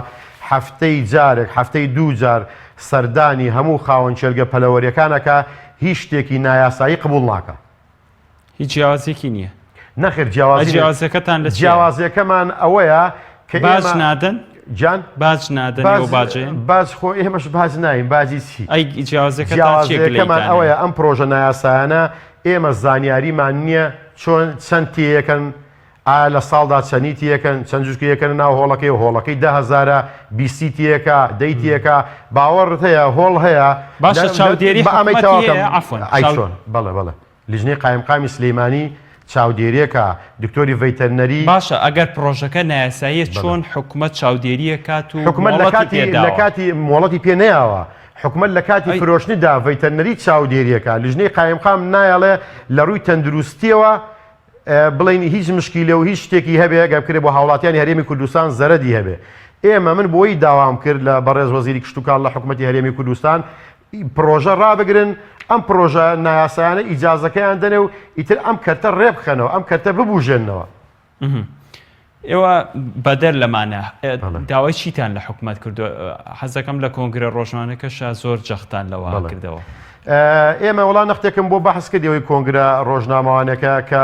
هەفتەی جارێک هەفتەی 2 جار سەردانی هەموو خاوەن چێرگە پەلەوەریەکانەکە هیچ شتێکی نایاسایی قبول ناکە. هیچ جیاوازێکی نییە؟ نەخێر جیاوازەکەتان لە جیاوازیەکەمان ئەوەیە کە باج نادەن جان باج نادەن و باجێن باج خۆ ئێمەش باج ناین باجی چی ئەی جیاوازەکەمان ئەوەیە ئەم پرۆژە نایاسایانە ئێمە زانیاریمان نییە چۆن چەند تیەکەن لە ساڵدا چەنی تیەکەن چەند جوشکەکەن ناو هۆڵەکەی و هۆڵەکەی 10,000 بیسی تیەکە دەیتیەکە باوەڕت هەیە هۆڵ هەیە باشە چاودێری چۆن بەڵێ بەڵێ لیژنەی قایمقامی سلەیمانی چاودێریەکە دکتۆری ڤیتەرنەری باشە ئەگەر پرۆژەکە نایاساییە چۆن حکوومەت چاودێریە کات و حکومت لە کاتی مۆڵەتی پێ نەیاوە حکومت لە کاتی فرۆشتنیدا ڤیتەرنەری چاودێریەکە لیژنەی قایمقام نایەڵێ لە ڕووی تەندروستیەوە بڵین هیچ مشکیلە و هیچ شتێکی هەبێ گە بکرێ بۆ هاوڵاتیانی هەرێمی کوردستان زەرەدی هەبێ ئێمە من بۆی داوام کرد لە بەڕێز وەزیری کشتتوکان لە حکوومەتی هەرێمی کوردستان پرۆژە ڕابگرن ئەم پرۆژە نایاسایانە ئیجازەکەیان دەنێ و ئیتر ئەم کەرتە ڕێبخەنەوە ئەم کەرتە ببوژێنەوە ئێوە بەدەر لەمانە داوای چیتان لە حکوومەت کردو حەزەکەم لە کۆنگرە ڕۆژنامەکەشە زۆر جەختان لەوە کردەوە ئێمە وڵان نەختێکم بۆ بەحس کردەوەی کۆنگرە ڕۆژنامەوانەکە کە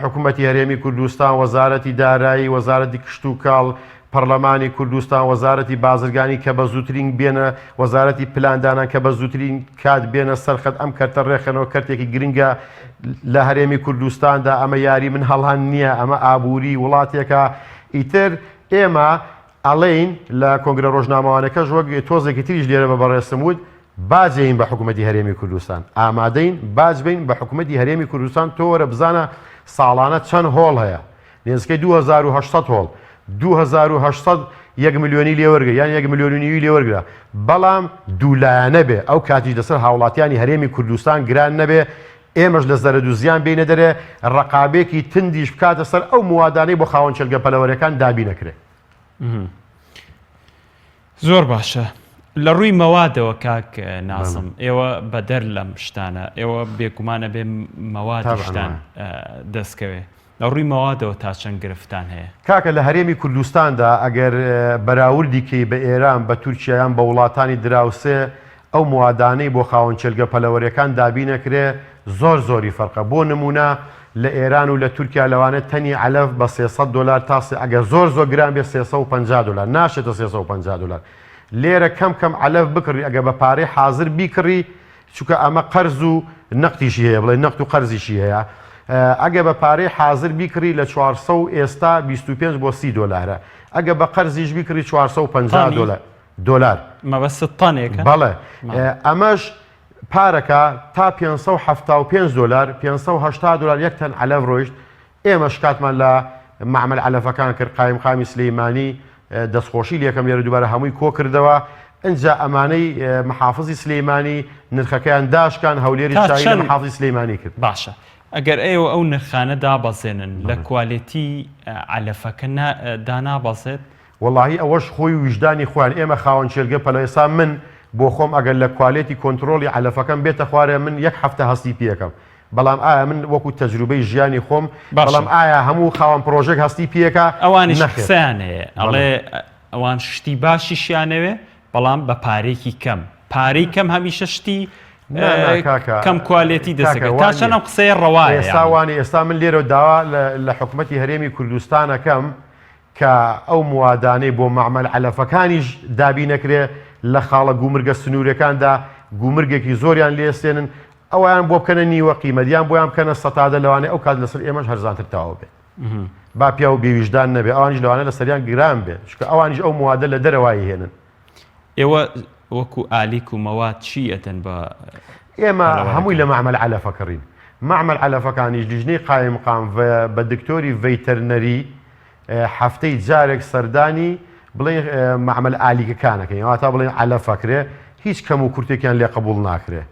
حکوومەتی هەرێمی کوردستان وەزارەتی دارایی وەزارەتی کشت و کاڵ پەرلەمانی کوردستان وەزارەتی بازرگانی کە بە زووترین بێنە وەزارەتی پلاندانان کە بە زووترین کات بێنە سەرخەت ئەم کەرتە ڕێخەنەوە کەرتێکی گرنگە لە هەرێمی کوردستاندا ئەمە یاری من هەڵهان نییە ئەمە ئابووری وڵاتێکە ئیتر ئێمە ئەڵێین لە کۆنگرە ڕۆژنامەوانەکەش وەک تۆزێکی تریش لێرە بە بەڕێسمود باجین بە حکوومەتی هەرێمی کوردستان ئامادەین باج بین بە حکوومەتی هەرێمی کوردستان تۆ وەرە بزانە ساڵانە چەند هۆڵ هەیە نێزگەی 2800 هۆڵ 2800 1 ملیۆنی لێوەرگە یان 1 ملیۆنی لێوەرگرا بەڵام دوولایەنە بێ ئەو کاتیش لەسەر هاوڵاتیانی هەرێمی کوردستان گران نەبێ ئێمەش لە زەرد و زیان بینە دەرێ ڕقابێکی تندیش بکاتە سەر ئەو موادانەی بۆ خاوەن چەلگە پەلەوەرەکان دابی نەکرێت زۆر باشە لە ڕووی مەوادەوە کاک ناسم ئێوە بەدەر لەم شتانە ئێوە بێگومانە بێ مەوادی شتان دەستکەوێ لە ڕووی مەوادەوە تا چەند گرفتان هەیە کاکە لە هەرێمی کوردستاندا ئەگەر بەراوردیکەی بە ئێران بە تورکیایان بە وڵاتانی دراوسێ ئەو موادانەی بۆ خاوەن چێلگە پەلەوەریەکان دابی نەکرێ زۆری فەرقە بۆ نمونە لە ئێران و لە تورکیا لەوانە تەنی علەف بە $300 تاسی ئەگەر زۆر گران بێ $350 ناشێتە $350 لێرە کەم علەف بکڕی ئەگە بە پارەی حاضر بیکڕی چونکە ئەمە قەرز و نەقتیشی هەیە بڵێ نەقت و قەرزیشی هەیە ئەگە بە پارەی حاضر بیکڕی لە 400 و ئێستا 25 بۆ $30 ئەگە بە قەرزیش بیکڕی $450 مەبەست تانێکە بەڵێ ئەمەش پارەکە تا $575 $580 یەک تەن علەف ڕۆیشت ئێمەش کاتمان لە معمل علەفەکان کرد قایمقامی سلەیمانی دەستخۆشی لەکەم لێرە دووبارە هەمووی کۆ کردەوە ئەنجا ئەمانەی محافزی سلەیمانی نرخەکەیان داشکان هەولێری چای محافزی سلەیمانی کرد باشە ئەگەر ئێوە ئەو نرخانە دابەزێنن لە کوالیتی علەفەکە دانابەزێت وەڵاهی ئەوەش خۆی وجدانی خۆیان ئێمە خاوەن چێلگە پەلەیسا من بۆ خۆم ئەگەر لە کوالیتی کۆنتترۆلی علەفەکەم بێتە خوارێ من یەک هەفتە هەستی پێەکەم بەڵام ئایا من وەکو تەجروبەی ژیانی خۆم بەڵام ئایا هەموو خاوەن پرۆژێک هەستی پێەکە ئەوانی قسەیانەیە ئەڵێ ئەوان شتی باشیشیانەوێ بەڵام بە پارێکی کەم پارەی کەم هەمیشە شتی کەم کوالیتی دەسەکە تا چەندەم قسەی ڕەوایە ئێستاوانی ئێستا من لێرە داوا لە حکوومەتی هەرێمی کوردستانەکەم کە ئەو موادانەی بۆ معمل علەفەکانیش دابی نەکرێ لە خاڵە گومرگە سنوورەکاندا گومرگێکی زۆریان لێستێنن ئەویان بۆ بکەنە نیوە قیمەتیان بۆیان بکەنە $100 لەوانێ ئەو کات لەسەر ئێمەش هەرزانتر تاوە بێت با پیا و بێویژدان نەبێ ئەوانیش لەوانە لە سەریان گران بێت چکە ئەوانیش ئەو موادە لە دەرەوایی هێنن ئێوە وەکو ئالیک و مەواد چی ئەتەن بە ئێمە هەمووی لە معمل علەفەکەڕین معمل علەفەکانیش لیژنەی قایمقام بە دکتۆری ڤیتەرنەری هەفتەی جارێک سەردانی بڵێ معمل ئالیکەکانەکەین ئەوە بڵێن علەفەکرێ هیچ کەم و کورتێکیان لێ قبول ناکرێ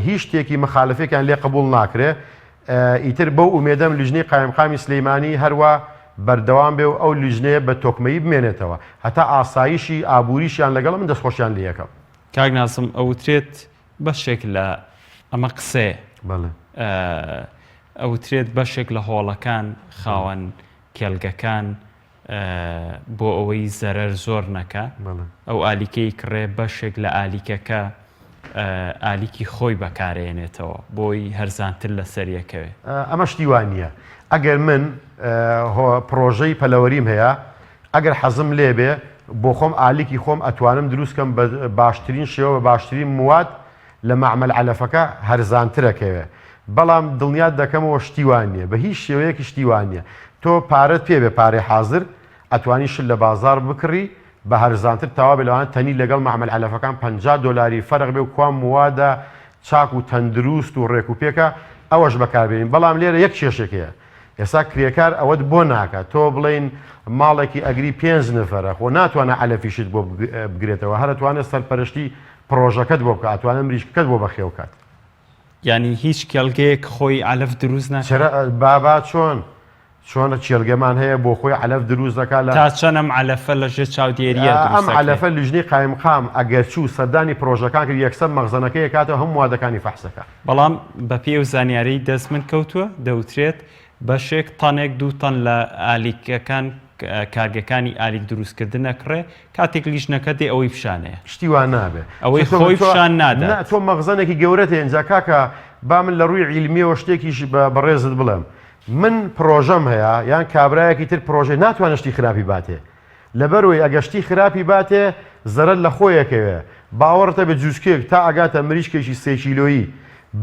هیچ شتێکی مخالفێکیان لێ قبول ناکرێ ئیتر بەو ئومێدەم لیژنەی قایمقامی سلەیمانی هەروە بەردەوام بێ و ئەو لیژنەیە بە تۆکمەیی بمێنێتەوە هەتا ئاسایشی ئابووریشیان لەگەڵ من دەستخۆشیان لێ یەکەم کاک ناسم ئەوترێت بەشێک لە ئەمە قسێ ئەوترێت بەشێک لە هۆڵەکان خاوەن کێلگەکان بۆ ئەوەی زەرەر زۆر نەکە ئەو ئالیکەی کڕێ بەشێک لە ئالیکەکە ئالیکی خۆی بەکارێنێتەوە بۆی هەرزانتر لە سەریەکەوێ ئەمە شتیوان نییە ئەگەر من پرۆژەی پەلەوەریم هەیە ئەگەر حەزم لێ بێ بۆ خۆم ئالیکی خۆم ئەتوانم دروستکەم بە باشترین شێوە بە باشترین مواد لە معمل علەفەکە هەرزانترەکەوێ بەڵام دڵنیات دەکەمەوە شتیوان نییە بە هیچ شێوەیەکی شتیوان نییە تۆ پارەت پێ بێ پارەی حاضر ئەتوانی شل لە بازار بکڕی بە هەرزانتر تاوا بێ لەوانە تەنی لەگەڵ معمل علەفەکان $50 فەرق بێ و کوام موادە چاک و تەندروست و ڕێک و پێکە ئەوەش بەکاربێنین بەڵام لێرە یەک کێشێکەیە ئێستا کرێکار ئەوەت بۆ ناکات تۆ بڵین ماڵێکی ئەگری 5 نفرە خۆ ناتوانە علەفیشت بۆ بگرێتەوە هەرەتوانێت سەرپەرشتی پرۆژەکەت بۆ بکە ئەتوانە مریشکەکەت بۆ بەخێوکات ینی هیچ کێڵگەیەک خۆی علەف دروست ناکات بابا چۆنە چێلگەمان هەیە بۆ خۆی علەف دروست دەکات لە تا چەنم علەفە لەژێر چاودێریە ئەم علەفە لژنەی قایمقام ئەگەر چوو سەردانی پرۆژەکان کرد یەکسەر مەخزنەکەی کاتەوە هەموو وادەکانی فەحسەکە بەڵام بە پێ و زانیارەی دەست من کەوتووە دەوترێت بەشێک تەنێک 2 تەن لە ئالیکەکان کارگەکانی ئالیک دروستکردن نەکڕێ کاتێک لیژنەکە دێ ئەوەی پیشانەیە شتی وان نابێ ئەوەی خۆی پیشان نادات تۆ مەخزنێکی گەورەتە ئەنجا کاکە با من لە ڕووی عیلمیەوە شتێکیش بەڕێزت بڵێم من پرۆژەم هەیە یان کابرایەکی تر پرۆژەی ناتوانێت شتی خراپی باتێ لەبەرەوەی ئەگەشتی خراپی باتێ زەرەر لە خۆیەکەوێ باوەڕتە بە جووسکێک تا ئەگاتە مریشکێکی 3 کیلۆیی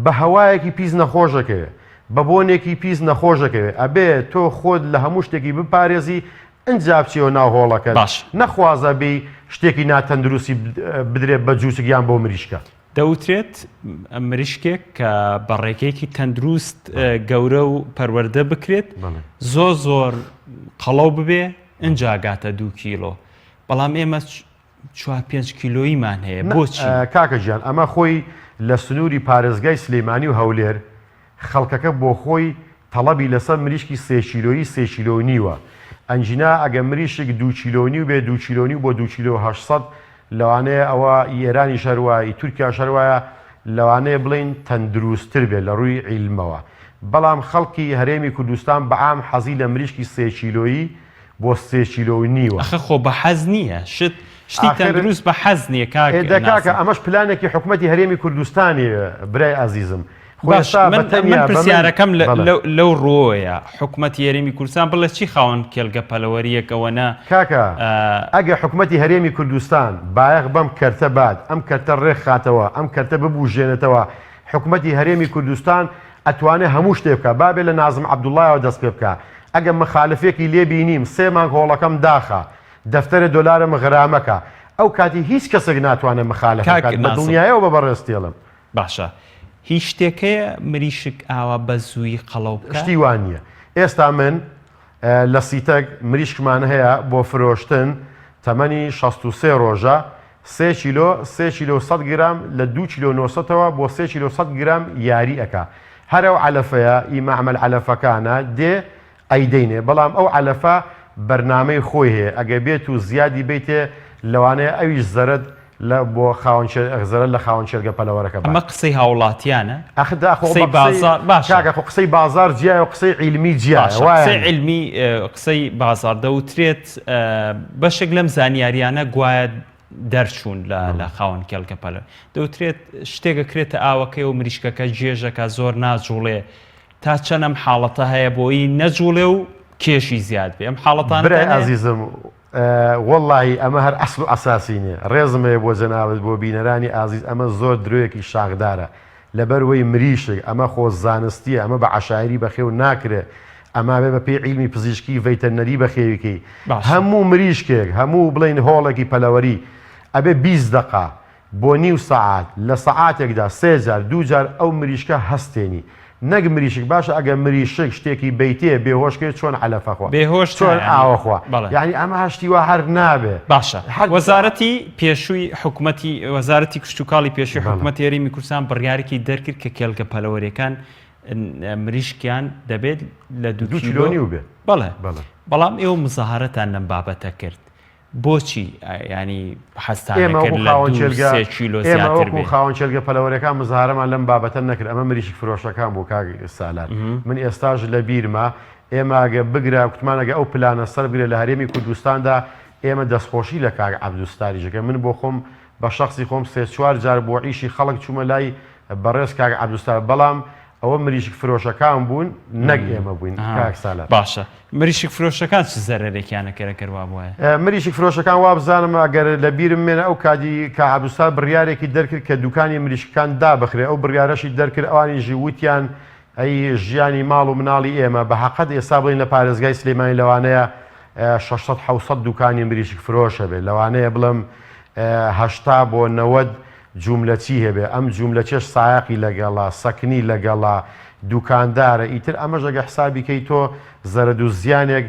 بە هەوایەکی پیس نەخۆشەکەوێ بە بۆنێکی پیس نەخۆشەکەوێ ئەبێ تۆ خۆت لە هەموو شتێکی بپارێزی ئەنجا بچیەوە ناو هۆڵەکە نەخوازە بێ شتێکی ناتەندروستی بدرێت بە جووسکیان بۆ مریشکە دەوترێت مریشکێک کە بەڕێکێکی تەندروست گەورە و پەروەردە بکرێت زۆر قەڵەو ببێ ئەنجاگاتە 2 کیلۆ بەڵام ئێمە 4-5 کیلۆیمان هەیە بۆچی کاکە گیان ئەمە خۆی لە سنووری پارێزگای سلێمانی و هەولێر خەڵکەکە بۆ خۆی تەڵەبی لەسەر مریشکی 3 کیلۆیی 3 کیلۆ نیوە ئەنجینا ئەگە مریشک 2 کیلۆنی و بێ 2 کیلۆنی بۆ 2 کیلۆ 800 لەوانەیە ئەوە ئێرانی شەروایی تورکیا شەروایە لەوانەیە بڵین تەندروستتر بێت لە ڕووی عیلمەوە بەڵام خەڵکی هەرێمی کوردستان بەعام حەزی لە مریشکی 3 کیلۆیی بۆ 3 کیلۆ نیوە ئەخە خۆ بە حەز نییە شتی تەندروست بە حەز نییە کاکە ئەمەش پلانێکی حکوومەتی هەرێمی کوردستانی برای ئازیزم من پرسیارەکەم لەو ڕۆیە حکوومەتی هەرێمی کوردستان بڵێ چی خاوەن کێلگە پەلەوەریەکەوە نا کاکە ئەگە حکوومەتی هەرێمی کوردستان بایەق بەم کەرتە بات ئەم کەرتە ڕێک خاتەوە ئەم کەرتە ببوژێنێتەوە حکوومەتی هەرێمی کوردستان ئەتوانێت هەموو شتێ بکە بابێ لە نازم عەبدوڵڵایەوە دەست پێ بکە ئەگە مخالفێکی لێ بینیم 3 مانگ هۆڵەکەم داخە دەفتەرە دۆلارە غرامەکە ئەو کاتی هیچ کەسێک ناتوانێت مخالف بکات بە دڵنیایەوە بە بەڕێستێڵم باشە هیچ شتێکەیە مریشک ئاوا بە زووی قەڵەو بکات شتی وان نییە ئێستا من لە سیتەک مریشکمان هەیە بۆ فرۆشتن تەمەنی 63 ڕۆژە 3 کیلۆ 3 کیلۆ 100 گرام لە 2 کیلۆ 900ەوە بۆ 3 کیلۆ 100 گرام یاری ئەکا هەرەو علەفەیە ئیمەعمەل علەفەکانە دێ ئەیدەینێ بەڵام ئەو علەفە بەرنامەی خۆی هەیە ئەگە بێت و زیادی بیتێ لەوانەیە ئەویش زەرد بۆ زەرە لە خاوەن چێلگە پەلەوەرەکە ئەمە قسەی هاوڵاتیانە قسەی بازار باشە قسەی بازار جیایە و قسەی عیلمی جیایە قسەی عیلمی قسەی بازار دەوترێت بەشێک لەم زانیاریانە گوایە دەرچوون لە خاوەن کێلگە پەلەوەر دەوترێت شتێکە کرێتە ئاوەکەی و مریشکەکە جێژەکە زۆر ناجوڵێ تا چەندەم حاڵەتە هەیە بۆی نەجوڵێ و کێشی زیاد بێ ئەم حاڵەتان برای عەزیزم وەڵڵاهی ئەمە هەر ئەسڵ و ئەساسی نییە ڕێزم هەیە بۆ جەنابەت بۆ بینەرانی ئازیز ئەمە زۆر درۆیەکی شاخدارە لەبەرەوەی مریشک ئەمە خۆ زانستیە ئەمە بە عەشایری بەخێو ناکرێت ئەما بێ بە پێی عیلمی پزیشکی ڤەیتەرنەری بەخێویکەی هەموو مریشکێک هەموو بڵین هۆڵێکی پەلەوەری ئەبێ 20 دقە بۆ نیو سەعات لە سەعاتێکدا 3 جار 2 جار ئەو مریشکە هەستێنی نەک مریشک باشە ئەگە مریشک شتێکی بەیتێ بێهۆشکێت چۆن علەفەخوا بێهۆش چۆن ئاوەخوا یعنی ئەمە هەشتی وا هەر نابێ باشە وەزارەتی پێشووی حکوومەتی وەزارەتی کشتتوکاڵی پێشووی حکوومەتی هەرێمی کوردستان بڕیارێکی دەرکرد کە کێلگە پەلەوەریەکان مریشکیان دەبێت لە 2 کیلۆنی و بێت بەڵام ئێوە مزاهرەتان لەم بابەتە کرد بۆچی ینی حەستانەکرد لە 2 کیلۆ زیاتر بێت خاوەن چێلگە پەلەوەریەکان مزاهرەمان لەم بابەتە نەکرد ئەمە مریشک فرۆشەکان بۆ کاک سالار من ئێستاژ لە بیرما ئێمە ئەگە بگرە کوتمانەگە ئەو پلانە سەر بگرێت لە هەرێمی کوردستاندا ئێمە دەستخۆشی لە کاک عەبدوستاریژەکە من بۆ خۆم بە شخصی خۆم 3-4 جار بۆ عیشی خەڵک چوومە لای بەڕێز کاک عەبدوستار بەڵام ئەوە مریشک فرۆشەکان بوون نەک ئێمە بووین کاک سالار باشە مریشک فرۆشەکان چ زەرەرێکیانە کەرەکەوا بووە مریشک فرۆشەکان وا بزانم ئەگەر لە بیرم مێنە ئەو کادی کە عەبدوستار بڕیارێکی دەرکرد کە دوکانی مریشکەکان دابخرێ ئەو بڕیارەشی دەرکرد ئەوانیژی وتیان ئەی ژیانی ماڵ و مناڵی ئێمە بە حەقەت ئێستا بڵین لە پارێزگای سلێمانی لەوانەیە 600-700 دوکانی مریشک فرۆشە بێت لەوانەیە بڵم 80 بۆ 90 جوملە چی هەبێ ئەم جوملە چێش سایقی لەگەڵا سەکنی لەگەڵا دوکاندارە ئیتر ئەمەش ئەگە حسابیکەی تۆ زەرد و زیانێک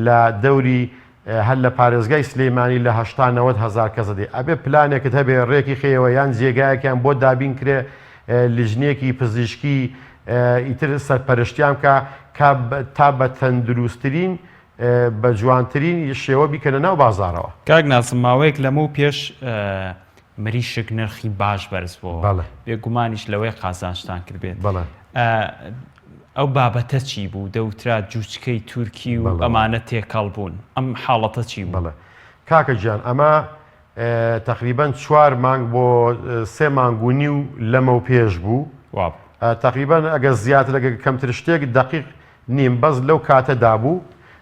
لە دەوری هەر لە پارێزگای سلەیمانی لە 90 هزار کەسە دێ ئەبێ پلانێکت هەبێ ڕێکی خێەوە یان جێگایەکیان بۆ دابین کرێ لیژنێکی پزیشکی ئیتر سەرپەرشتیان کە تا بە تەندروستترین بە جوانترین شێوە بیکەنە ناو بازارەوە. کاک ناسم ماوەیەک لەمە و پێش مریشک نرخی باش بەرزبووە بێگومانیش لەوەی قازانشتان کردبێت ئەو بابەتە چی بوو دەوترا جوچکەی تورکی و ئەمانە تێکەڵ بوون ئەم حاڵەتە چی بوو؟ کاکە گیان ئەمە تقریبان 4 مانگ بۆ 3 مانگ و نیو لەمە و پێش بوو تقریبان ئەگە زیاتر لەگە کەمتر شتێک دقیق نیم بەس لەو کاتەدا بوو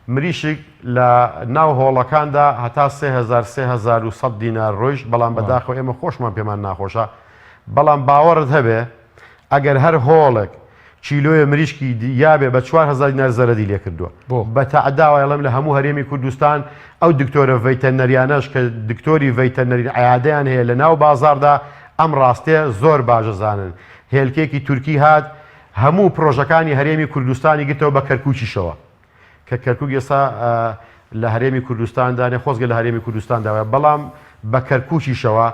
مریشک لە ناو هۆڵەکاندا هەتا 3,100 دینار ڕۆیشت بەڵام بەداخەوە ئێمە خۆشمان پێمان ناخۆشە بەڵام باوەڕت هەبێ ئەگەر هەر هۆڵێک چیلۆیە مریشکی یابێ بە 4,000 دینار زەرەدی لێ کردووە بە تەعداوەڵم لە هەموو هەرێمی کوردستان ئەو دکتۆرە ڤەیتەنەریانەش کە دکتۆری ڤەیتەنەری عیادەیان هەیە لە ناو بازاردا ئەم ڕاستەیە زۆر باشەزانن هێلکێکی تورکی هات هەموو پرۆژەکانی هەرێمی کوردستانی گرتەوە بە کەرکووکیشەوە کە کەرکووک ئێستا لە هەرێمی کوردستاندانێ خۆزگە لە هەرێمی کوردستانداوە بەڵام بە کەرکووکیشەوە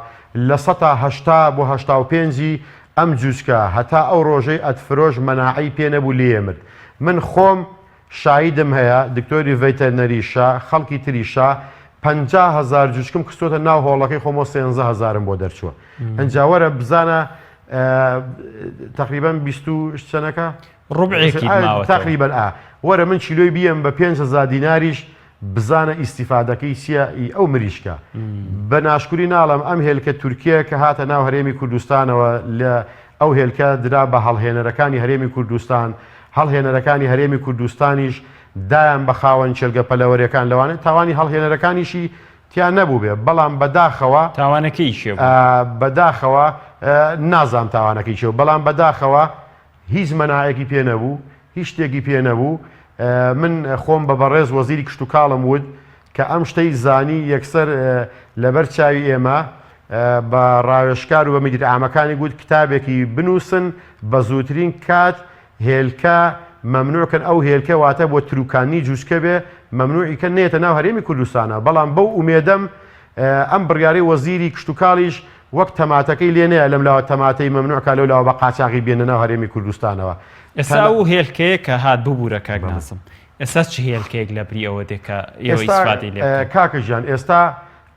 لە 180 بۆ 85 ئەم جوچکە هەتا ئەو ڕۆژەی ئەتفرۆژ مەناعی پێ نەبوو لێمرد من خۆم شایدم هەیە دکتۆری ڤەیتەرنەریشە خەڵکی تریشە 50,000 جوچکم کستۆتە ناو هۆڵەکەی خۆمە 13,000 بۆ دەرچووە ئەنجاوەرە بزانە تقریبا 20 چەنەکە ڕوبعێکی تقریبا وەرە من چیلۆی بیەم بە 5,000 دیناریش بزانە ئیسیفادەکەی سیایی ئەو مریشکە بە ناشکوری ناڵم ئەم هێلکە تورکیا کە هاتە ناو هەرێمی کوردستانەوە لە ئەو هێلکە درا بە هەڵهێنەرەکانی هەرێمی کوردستان هەڵهێنەرەکانی هەرێمی کوردستانیش دایان بە خاوەن چێلگە پەلەوەریەکان لەوانێت تاوانی هەڵهێنەرەکانیشی تیان نەبوو بێ بەڵام بەداخەوە تاوانەکەی شێ بەداخەوە نازام تاوانەکەی شێ بەڵام بەداخەوە هیچ مەناعەکی پێ نەبوو هیچ شتێکی پێ نەبوو من خۆم بە بەڕێز وەزیری کشت و کاڵم وت کە ئەم شتەی زانی یەکسەر لەبەر چاوی ئێمە بە ڕاوێژکار و بە میدیرعامەکانی گوت کتابێکی بنووسن بە زووترین کات هێلکە مەمنوعکەن ئەو هێلکە واتە بۆ تروکانی جوچکە بێ مەمنوعیکە نێتە ناو هەرێمی کوردستانە بەڵام بەو ئومێدەم ئەم بڕیارەی وەزیری کشت و کاڵیش وەک تەماتەکەی لێ نەیە لەم لاوە تەماتەی مەمنوعکە لەولاوە بە قاچاقی بێنە ناو هەرێمی کوردستانەوە ئێستا ئەو هێلکەیە کە هات ببوورە کاک ناسم ئێستا چ هێلکەیەک لە بری ئەوە دێکە ئێوە ئیسفادەی لێ کاکە ژیان ئێستا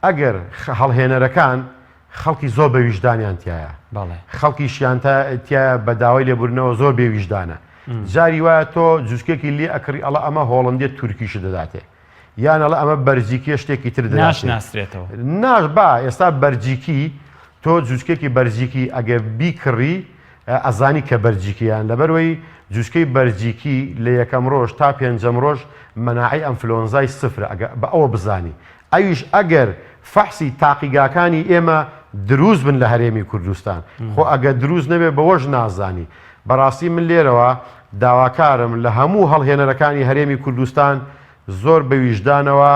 ئەگەر هەڵهێنەرەکان خەڵکی زۆر بە ویژدانیان تایە خەڵکی شیان تایە بە داوای لێبوورنەوە زۆر بێ ویژدانە جاری وایە تۆ جوچکێکی لێ ئەکڕی ئەڵە ئەمە هۆڵندێت تورکیش دەداتێ یان ئەڵە ئەمە بەرجیکی شتێکی تر ناشناسرێتەوە ناش با ئێستا بەرجیکی تۆ جوچکێکی بەرجیکی ئەگە بیکڕی ئەزانی کە بەرجیکییان لەبەرەوەی جوچکەی بەرجیکی لە یەکەم ڕۆژ تا پێنجەم ڕۆژ مەناعی ئەنفلۆنزای سفر بە ئەوە بزانی ئەویش ئەگەر فەحسی تاقیگاکانی ئێمە دروست بن لە هەرێمی کوردستان خۆ ئەگە دروست نەبێ بەوەش نازانی بەڕاستی من لێرەوە داواکارم لە هەموو هەڵهێنەرەکانی هەرێمی کوردستان زۆر بەویژدانەوە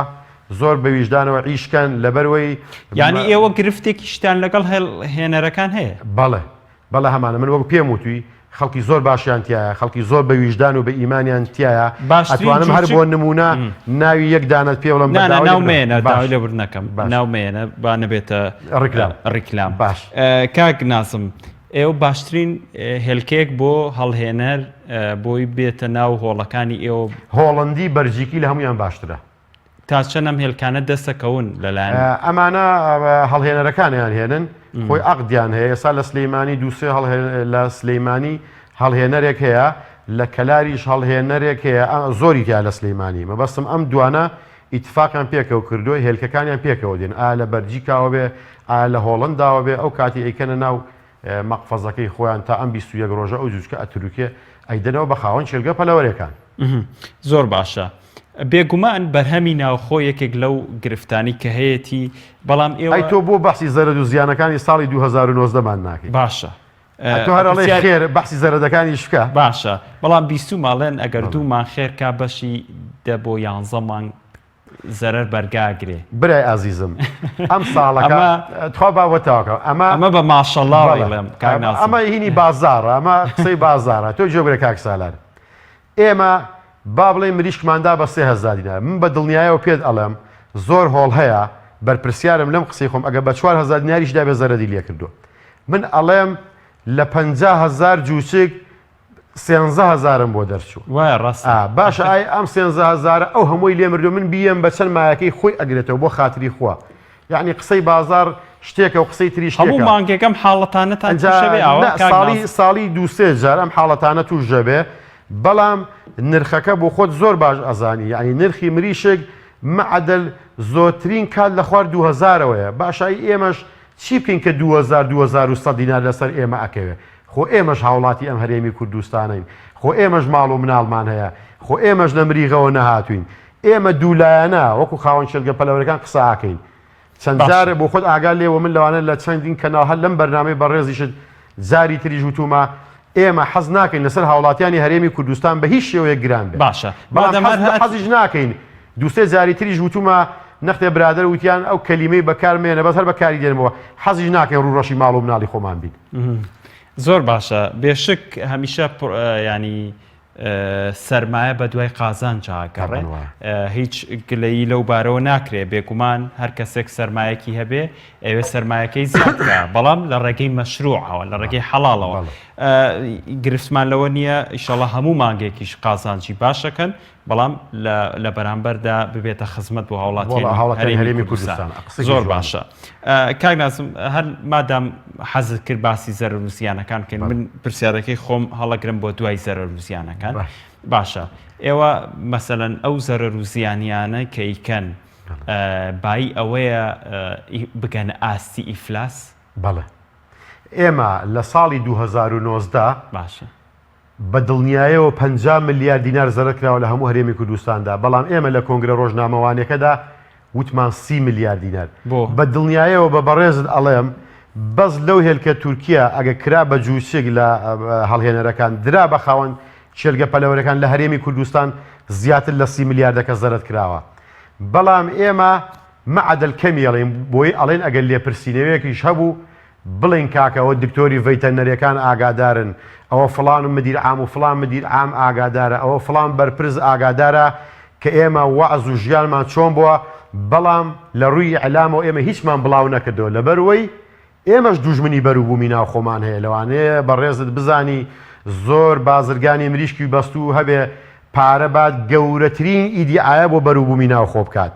زۆر بەویژدانەوە عیشکەن لەبەرەوەی یعنی ئێوە گرفتێکی شتان لەگەڵ هێنەرەکان هەیە بەڵێ هەمانە من وەک پێم وتووی خەڵکی زۆر باشیان تایە خەڵکی زۆر بە ویژدان و بە ئیمانیان تایە ئەتوانم هەر بۆ نمونە ناوی یەک دانت پێ بڵم ناومێنە داوای لێبوور نەکەم ناومێنە با نەبێتە ڕیکلام باش کاک ناسم ئێوە باشترین هێلکێک بۆ هەڵهێنەر بۆی بێتە ناو هۆڵەکانی ئێوە هۆڵندی بەرجیکی لە هەمویان باشترە تا چەندەم هێلکانە دەستەکەون لەلایەن ئەمانە هەڵهێنەرەکانیان هێنن خۆی عەقدیان هەیە ئێستا لە سلەیمانی دووسێ لە سلەیمانی هەڵهێنەرێک هەیە لە کەلاریش هەڵهێنەرێک هەیە زۆری تیا لە سلەیمانی مەبەستم ئەم دوانە ئیتفاقیان پێکەوە کردووە هێلکەکانیان پێکەوە دێن ئایا لە بەرجیکاوە بێ ئایا لە هۆڵنداوە بێ ئەو کاتی ئەیکەنە ناو مەقفەزەکەی خۆیان تا ئەم 21 ڕۆژە ئەو جوچکە ئەتروکێ ئەیدەنەوە بە خاوەن چێلگە پەلەوەریەکان زۆر باشە بێگومان بەرهەمی ناوخۆ یەکێک لەو گرفتانی کە هەیەی بەڵام ئێوە تۆ بۆ بەحسی زەرد و زیانەکانی ساڵی 2019مان ناکەی باشە تۆ هەرڵێ خێر بەحسی زەرەدەکانی شکە باشە بەڵام 20 ماڵێن ئەگەر دوومان خێرکا بەشی 10 بۆ 11 مانگ زەرەر بەرگاگرێ برای ئازیزم ئەم ساڵەکە تخوا باوەتەوەکە ئەمە بە ماشەڵڵاڵێم ئەمە هینی بازارە ئەمە قسەی بازارە تۆ جۆگرە کاک سالار ئێمە با بڵێ مریشکماندا بە 3,000 دینار من بە دڵنیایەوە پێت ئەڵێم زۆر هۆڵ هەیە بەرپرسیارم لەم قسەی خۆم ئەگە بە 4,000 دیناریشدا بێ زەرەری لێ کردو من ئەڵێم لە 50,000 جوچێک 13,000م بۆ دەرچوو وایە ڕاست باشە ئای ئەم 13,000 ئەو هەمووی لێ مردو من بیەم بە چەند مایەکەی خۆی ئەگرێتەوە بۆ خاتری خوا یعنی قسەی بازار شتێکە و قسەی تری شتێکە هەموو مانگێکەم حاڵەتانەتان ساڵی دوسێ جار ئەم حاڵەتانە توش دەبێ بەڵام نرخەکە بۆ خۆت زۆر باش ئەزانی یعنی نرخی مریشێک معدل زۆرترین کات لە خوار 2000ەوەیە باشایی ئێمەش چی بکەین کە 2,100 دینار لەسەر ئێمە ئەکەوێ خۆ ئێمەش هاوڵاتی ئەم هەرێمی کوردستانین خۆ ئێمەش ماڵ و مناڵمان هەیە خۆ ئێمەش لە مریغەوە نەهاتوین ئێمە دوولایەنە وەکو خاوەن چێلگە پەلەوەرەکان قسەکەین چەند جارە بۆ خۆت ئاگال لێوە من لەوانە لە چەندین کەناڵ هەر لەم بەرنامەی بەڕێزیشت جاری تریژ وتومە ئێمە حەز ناکەین لەسەر هاوڵاتیانی هەرێمی کوردستان بە هیچ شێوەیە گران بێت باشە حەزیش ناکەین دووسێ جاری تریژ وتومە نەختێ برادر وتیان ئەو کەلیمەی بەکارمێنە بەس هەر بەکاری دێنمەوە حەزیش ناکەین ڕوڕەشی ماڵ و مناڵی خۆمان بین زۆر باشە بێشک هەمیشە ینی سەرمایە بە دوای قازان چاکەڕێ هیچ گلەیی لەو بارەوە ناکرێ بێگومان هەر کەسێک سەرمایەکی هەبێ ئەوێ سەرمایەکەی زیادکە بەڵام لە ڕێگەی مەشروعەوە لە ڕێگەی حەڵاڵەوە گرفتمان لەوە نییە ئیشەڵە هەموو مانگێکیش قازانجی باشەکەن بەڵام لە بەرامبەردا ببێتە خزمەت بۆ هاوڵاتی هەرێمی کوردستان زۆر باشە کاک نازم هەر مادام حەزت کرد باسی زەرەر و زیانەکان بکەین من پرسیارەکەی خۆم هەڵەگرم بۆ دوای زەرەر و زیانەکان باشە ئێوە مەسەلەن ئەو زەرەر و زیانیانە کە ئیکەن بای ئەوەیە بگەنە ئاستی ئیفلاس بەڵێ ئێمە لە ساڵی 2019 باشە بە دڵنیایەوە 50 ملیارد دینار زەرەر کراوە لە هەموو هەرێمی کوردستاندا بەڵام ئێمە لە کۆنگرە ڕۆژنامەوانیەکەدا وتمان 30 ملیارد دینار بە دڵنیایەوە بە بەڕێزت ئەڵێم بەس لەو هێلکە تورکیا ئەگە کرا بە جووسێک لە هەڵهێنەرەکان درا بە خاوەن چێلگە پەلەوەرەکان لە هەرێمی کوردستان زیاتر لە 30 ملیاردەکە زەرەر کراوە بەڵام ئێمە مەعدل کەمی ئەڵێن بۆی ئەڵێن ئەگەر لێپرسینەوەیەکیش هەبوو بڵین کاکەەوە دکتۆری ڤەیتەنەریەکان ئاگادارن ئەوە فڵان مدیر عام و فڵان مدیر عام ئاگادارە ئەوە فڵان بەرپرز ئاگادارە کە ئێمە وەعز و ژیانمان چۆن بووە بەڵام لە ڕووی ئەلامەوە ئێمە هیچمان بڵاو نەکردەوە لەبەرەوەی ئێمەش دوژمنی بەروبوومی ناو خۆمان هەیە لەوانەیە بەڕێزت بزانی زۆر بازرگانی مریشکی بەست و هەبێ پارە بات گەورەترین ئیدیعایە بۆ بەروبوومی ناو خۆ بکات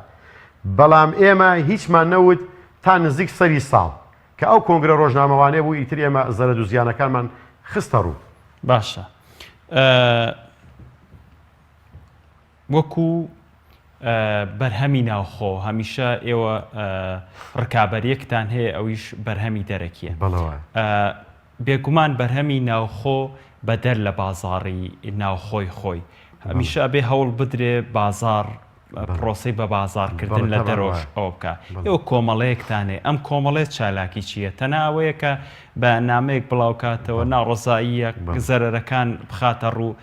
بەڵام ئێمە هیچمان نەوت تا نزیک سەری ساڵ کە ئەو کۆنگرە ڕۆژنامەوانێ بوو ئیتر ئێمە زەرەر و زیانەکانمان خستە ڕوو باشە وەکو بەرهەمی ناوخۆ هەمیشە ئێوە ڕکابەریەکتان هەیە ئەویش بەرهەمی دەرەکیە بێگومان بەرهەمی ناوخۆ بەدەر لە بازاڕی ناوخۆی خۆی هەمیشە ئەبێ هەوڵ بدرێ بازار پرۆسی بە بازارکردن لە دەرۆش ئەو بکە ئێوە کۆمەڵەیەکتانێ ئەم کۆمەڵێت چالاکی چییە تەناوەیە کە بە نامەیەک بڵاوکاتەوە ناڕۆزاییە زەرەرەکان بخاتە ڕوو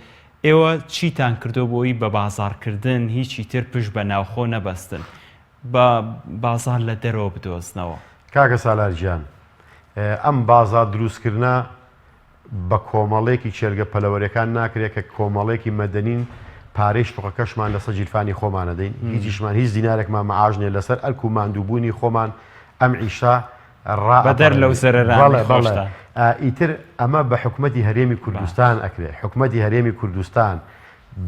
ئێوە چیتان کردو بۆی بە بازارکردن هیچی تر پشت بە ناوخۆ نەبەستن بە بازار لە دەرەوە بدۆزنەوە کاکە سالارجیان ئەم بازار دروستکردە بە کۆمەڵێکی چێلگە پەلەوەریەکان ناکرێت کە کۆمەڵێکی مەدەنین پارەی شتوقەکەشمان لەسەر جیرفانی خۆمانە دەین هیچیشمان هیچ دینارێکمان مەعاژنێ لەسەر ئەرک و ماندووبوونی خۆمان ئەم عیشا بەدەر لەو زەرەرانە ئیتر ئەمە بە حکومەتی هەرێمی کوردستان ئەکرێ حکومەتی هەرێمی کوردستان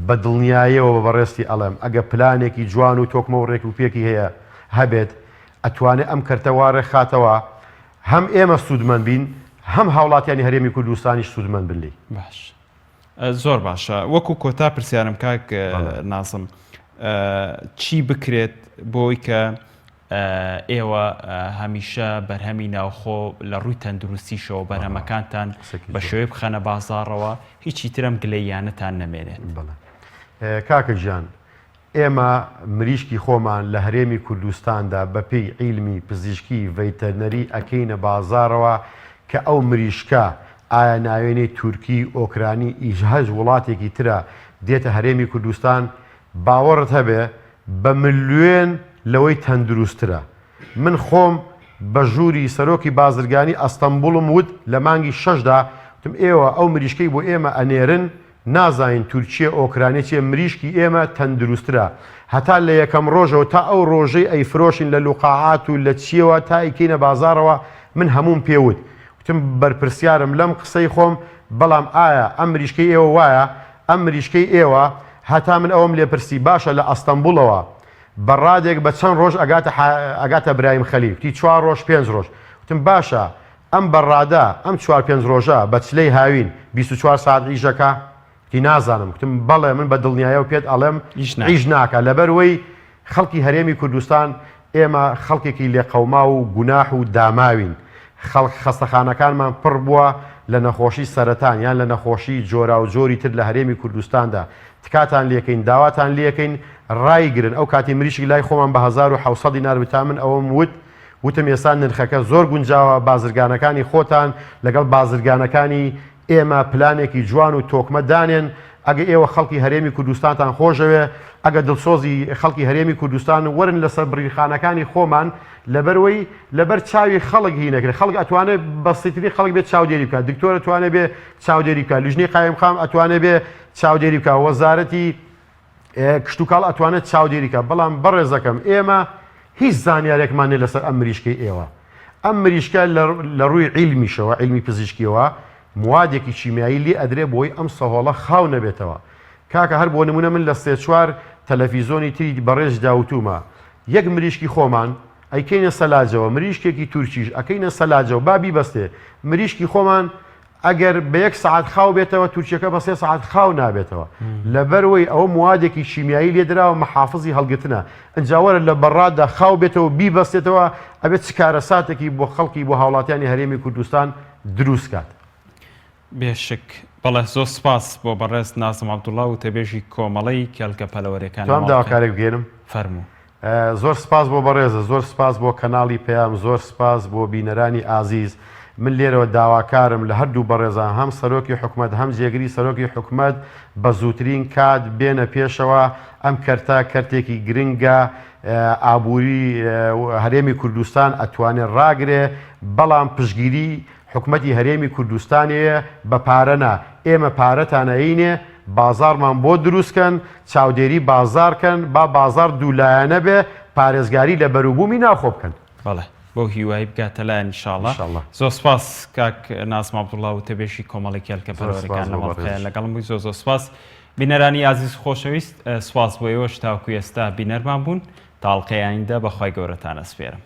بە دڵنیاییەوە بەڕێستی ئەڵێم ئەگە پلانێکی جوان و تۆکمە و ڕێک و پێکی هەیە هەبێت ئەتوانێت ئەم کەرتەوارە خاتەوە هەم ئێمە سوودمەند بین هەم هاوڵاتیانی هەرێمی کوردستانیش سوودمەند بلی باش زۆر باشە وەکو کۆتا پرسیارم کاک نازم چی بکرێت بۆی کە ئێوە هەمیشە بەرهەمی ناوخۆ لە ڕووی تەندروستیشەوە بەرهەمەکانتان بە شێوەیە بخەنە بازاڕەوە هیچی ترم گلەییانەتان نەمێنێت کاکە گیان ئێمە مریشکی خۆمان لە هەرێمی کوردستاندا بەپێی عیلمی پزیشکی ڤەیتەرنەری ئەکەینە بازارەوە کە ئەو مریشکە ئایا ناوێنەی تورکی ئۆکرانی ئیژهەج وڵاتێکی ترە دێتە هەرێمی کوردستان باوەڕت هەبێ بە ملیێن لەوەی تەندروسترە. من خۆم بە ژووری سەرۆکی بازرگانی ئەستەمبوڵم وت لە مانگی 6دا وتم ئێوە ئەو مریشکەی بۆ ئێمە ئەنێرن نازانین تورکیە ئۆکرانێکیە مریشکی ئێمە تەندروسترە هەتا لە یەکەم ڕۆژەوە تا ئەو ڕۆژەی ئەیفرۆشین لە لوقاعات و لە چیەوە تا ئیکەینە بازارەوە من هەموم پێوت وتم بەرپرسیارم لەم قسەی خۆم بەڵام ئایا ئەم مریشکەی ئێوە وایە ئەم مریشکەی ئێوە هەتا من ئەوم لێپرسی باشە لە ئەستەمبوڵەوە بەڕادێک بە چەند ڕۆژ ئەگاتە برایم خەلیل وتی 4 ڕۆژ 5 ڕۆژ وتم باشە ئەم بەڕادا ئەم 4-5 ڕۆژە بە چلەی هاوین 24 ساعت ئیژەکە تی نازانم وتم بەڵێ من بە دڵنیایە و پێت ئەڵێم ئیش ناکە لەبەرەوەی خەڵکی هەرێمی کوردستان ئێمە خەڵکێکی لێقەوما و گوناح و داماوین خەستەخانەکانمان پڕ بووە لە نەخۆشی سەرەتان یان لە نەخۆشی جۆرا و جۆری تر لە هەرێمی کوردستاندا تکاتان لێکەین داواتان لێکەین ڕایگرن ئەو کاتی مریشی لای خۆمان بە 1970 دینار بتامن ئەوەم وتم ئێستا نرخەکە زۆر گونجاوە بازرگانەکانی خۆتان لەگەڵ بازرگانەکانی ئێمە پلانێکی جوان و تۆکمە دانێن ئەگە ئێوە خەڵکی هەرێمی کوردستانتان خۆشەوێ ئەگە دڵسۆزی خەڵکی هەرێمی کوردستان وەرن لەسەر بریخانەکانی خۆمان لەبەرەوەی لەبەر چاوی خەڵک هینەکرێت خەڵک ئەتوانێت بەسیتری خەڵک بێت چاودێری بکات دکتۆر ئەتوانێت بێ چاودێری بکات لیژنەی قایم خام ئەتوانێت بێ چاودێری بکات وەزارەتی کشتتوکاڵ ئەتوانێت چاودێری بکات بەڵام بەڕێزەکەم ئێمە هیچ زانیارێکمان نێ لەسەر ئەم مریشکەی ئێوە ئەم مریشکە لە ڕووی عیلمیشەوە عیلمی پزیشکیەوە موادێکی چیمیایی لێ ئەدرێ بۆی ئەم سەهۆڵە خاو نەبێتەوە کاکە هەر بۆ نمونە من لە 3-4 تەلەڤیزۆنی تری بەڕێژ داوتومە یەک مریشکی خۆمان ئەیکەینە سەلاجەوە مریشکێکی تورکیش ئەکەینە سەلاجەوە بابی بەستێ مریشکی خۆمان ئەگەر بە 1 ساعت خاو بێتەوە تورکیەکە بە 3 ساعت خاو نابێتەوە لەبەرەوەی ئەوە موادێکی شیمیایی لێدراوە مەحافظی هەڵگرتنە ئەنجاوەرە لە بەڕاددا خاو بێتەوە بیبەستێتەوە ئەبێت چکارە ساتێکی بۆ خەڵکی بۆ هاوڵاتیانی هەرێمی کوردستان دروست کات. بێشک بەڵێ زۆر سپاس بۆ بەڕێز نازم عەبدوڵڵا و تێبێژی کۆمەڵەی کێڵگە پەلەوەریەکان توام داواکارێک بگێنم فەرموو زۆر سپاس بۆ بەڕێزە زۆر سپاس بۆ کەناڵی پێیام زۆر سپاس بۆ بینەرانی ئازیز من لێرەوە داواکارم لە هەردوو بەڕێزان هەم سەرۆکی حکومەت هەم جێگری سەرۆکی حکومەت بە زووترین کات بێنە پێشەوە ئەم کەرتا کەرتێکی گرنگە ئابووری هەرێمی کوردستان ئەتوانێت ڕاگرێ بەڵام پشگیری حکومەتی هەرێمی کوردستانەیە بە پارەنا ئێمە پارەتانەینێ بازارمان بۆ دروستکەن چاودێری بازارکەن با بازار دوولایەنە بێ پارێزگاری لە بەروبوومی ناخۆ بکەن بەڵێ بۆ هیوایی بگاتە لایەن ئینشاڵڵا زۆر سپاس کاک نازم عەبدوڵڵا و تێبێژی کۆمەڵی کێڵگە پەلەوەریەکان لەمەڵقەیە لەگەڵم بووی زۆر سپاس بینەرانی ئازیز خۆشەویست سپاس بۆ ئێوەش تاوەکو ئێستا بینەرمان بوون تاڵقەی ئایندا بەخوای گەورەتان ئەسپێرم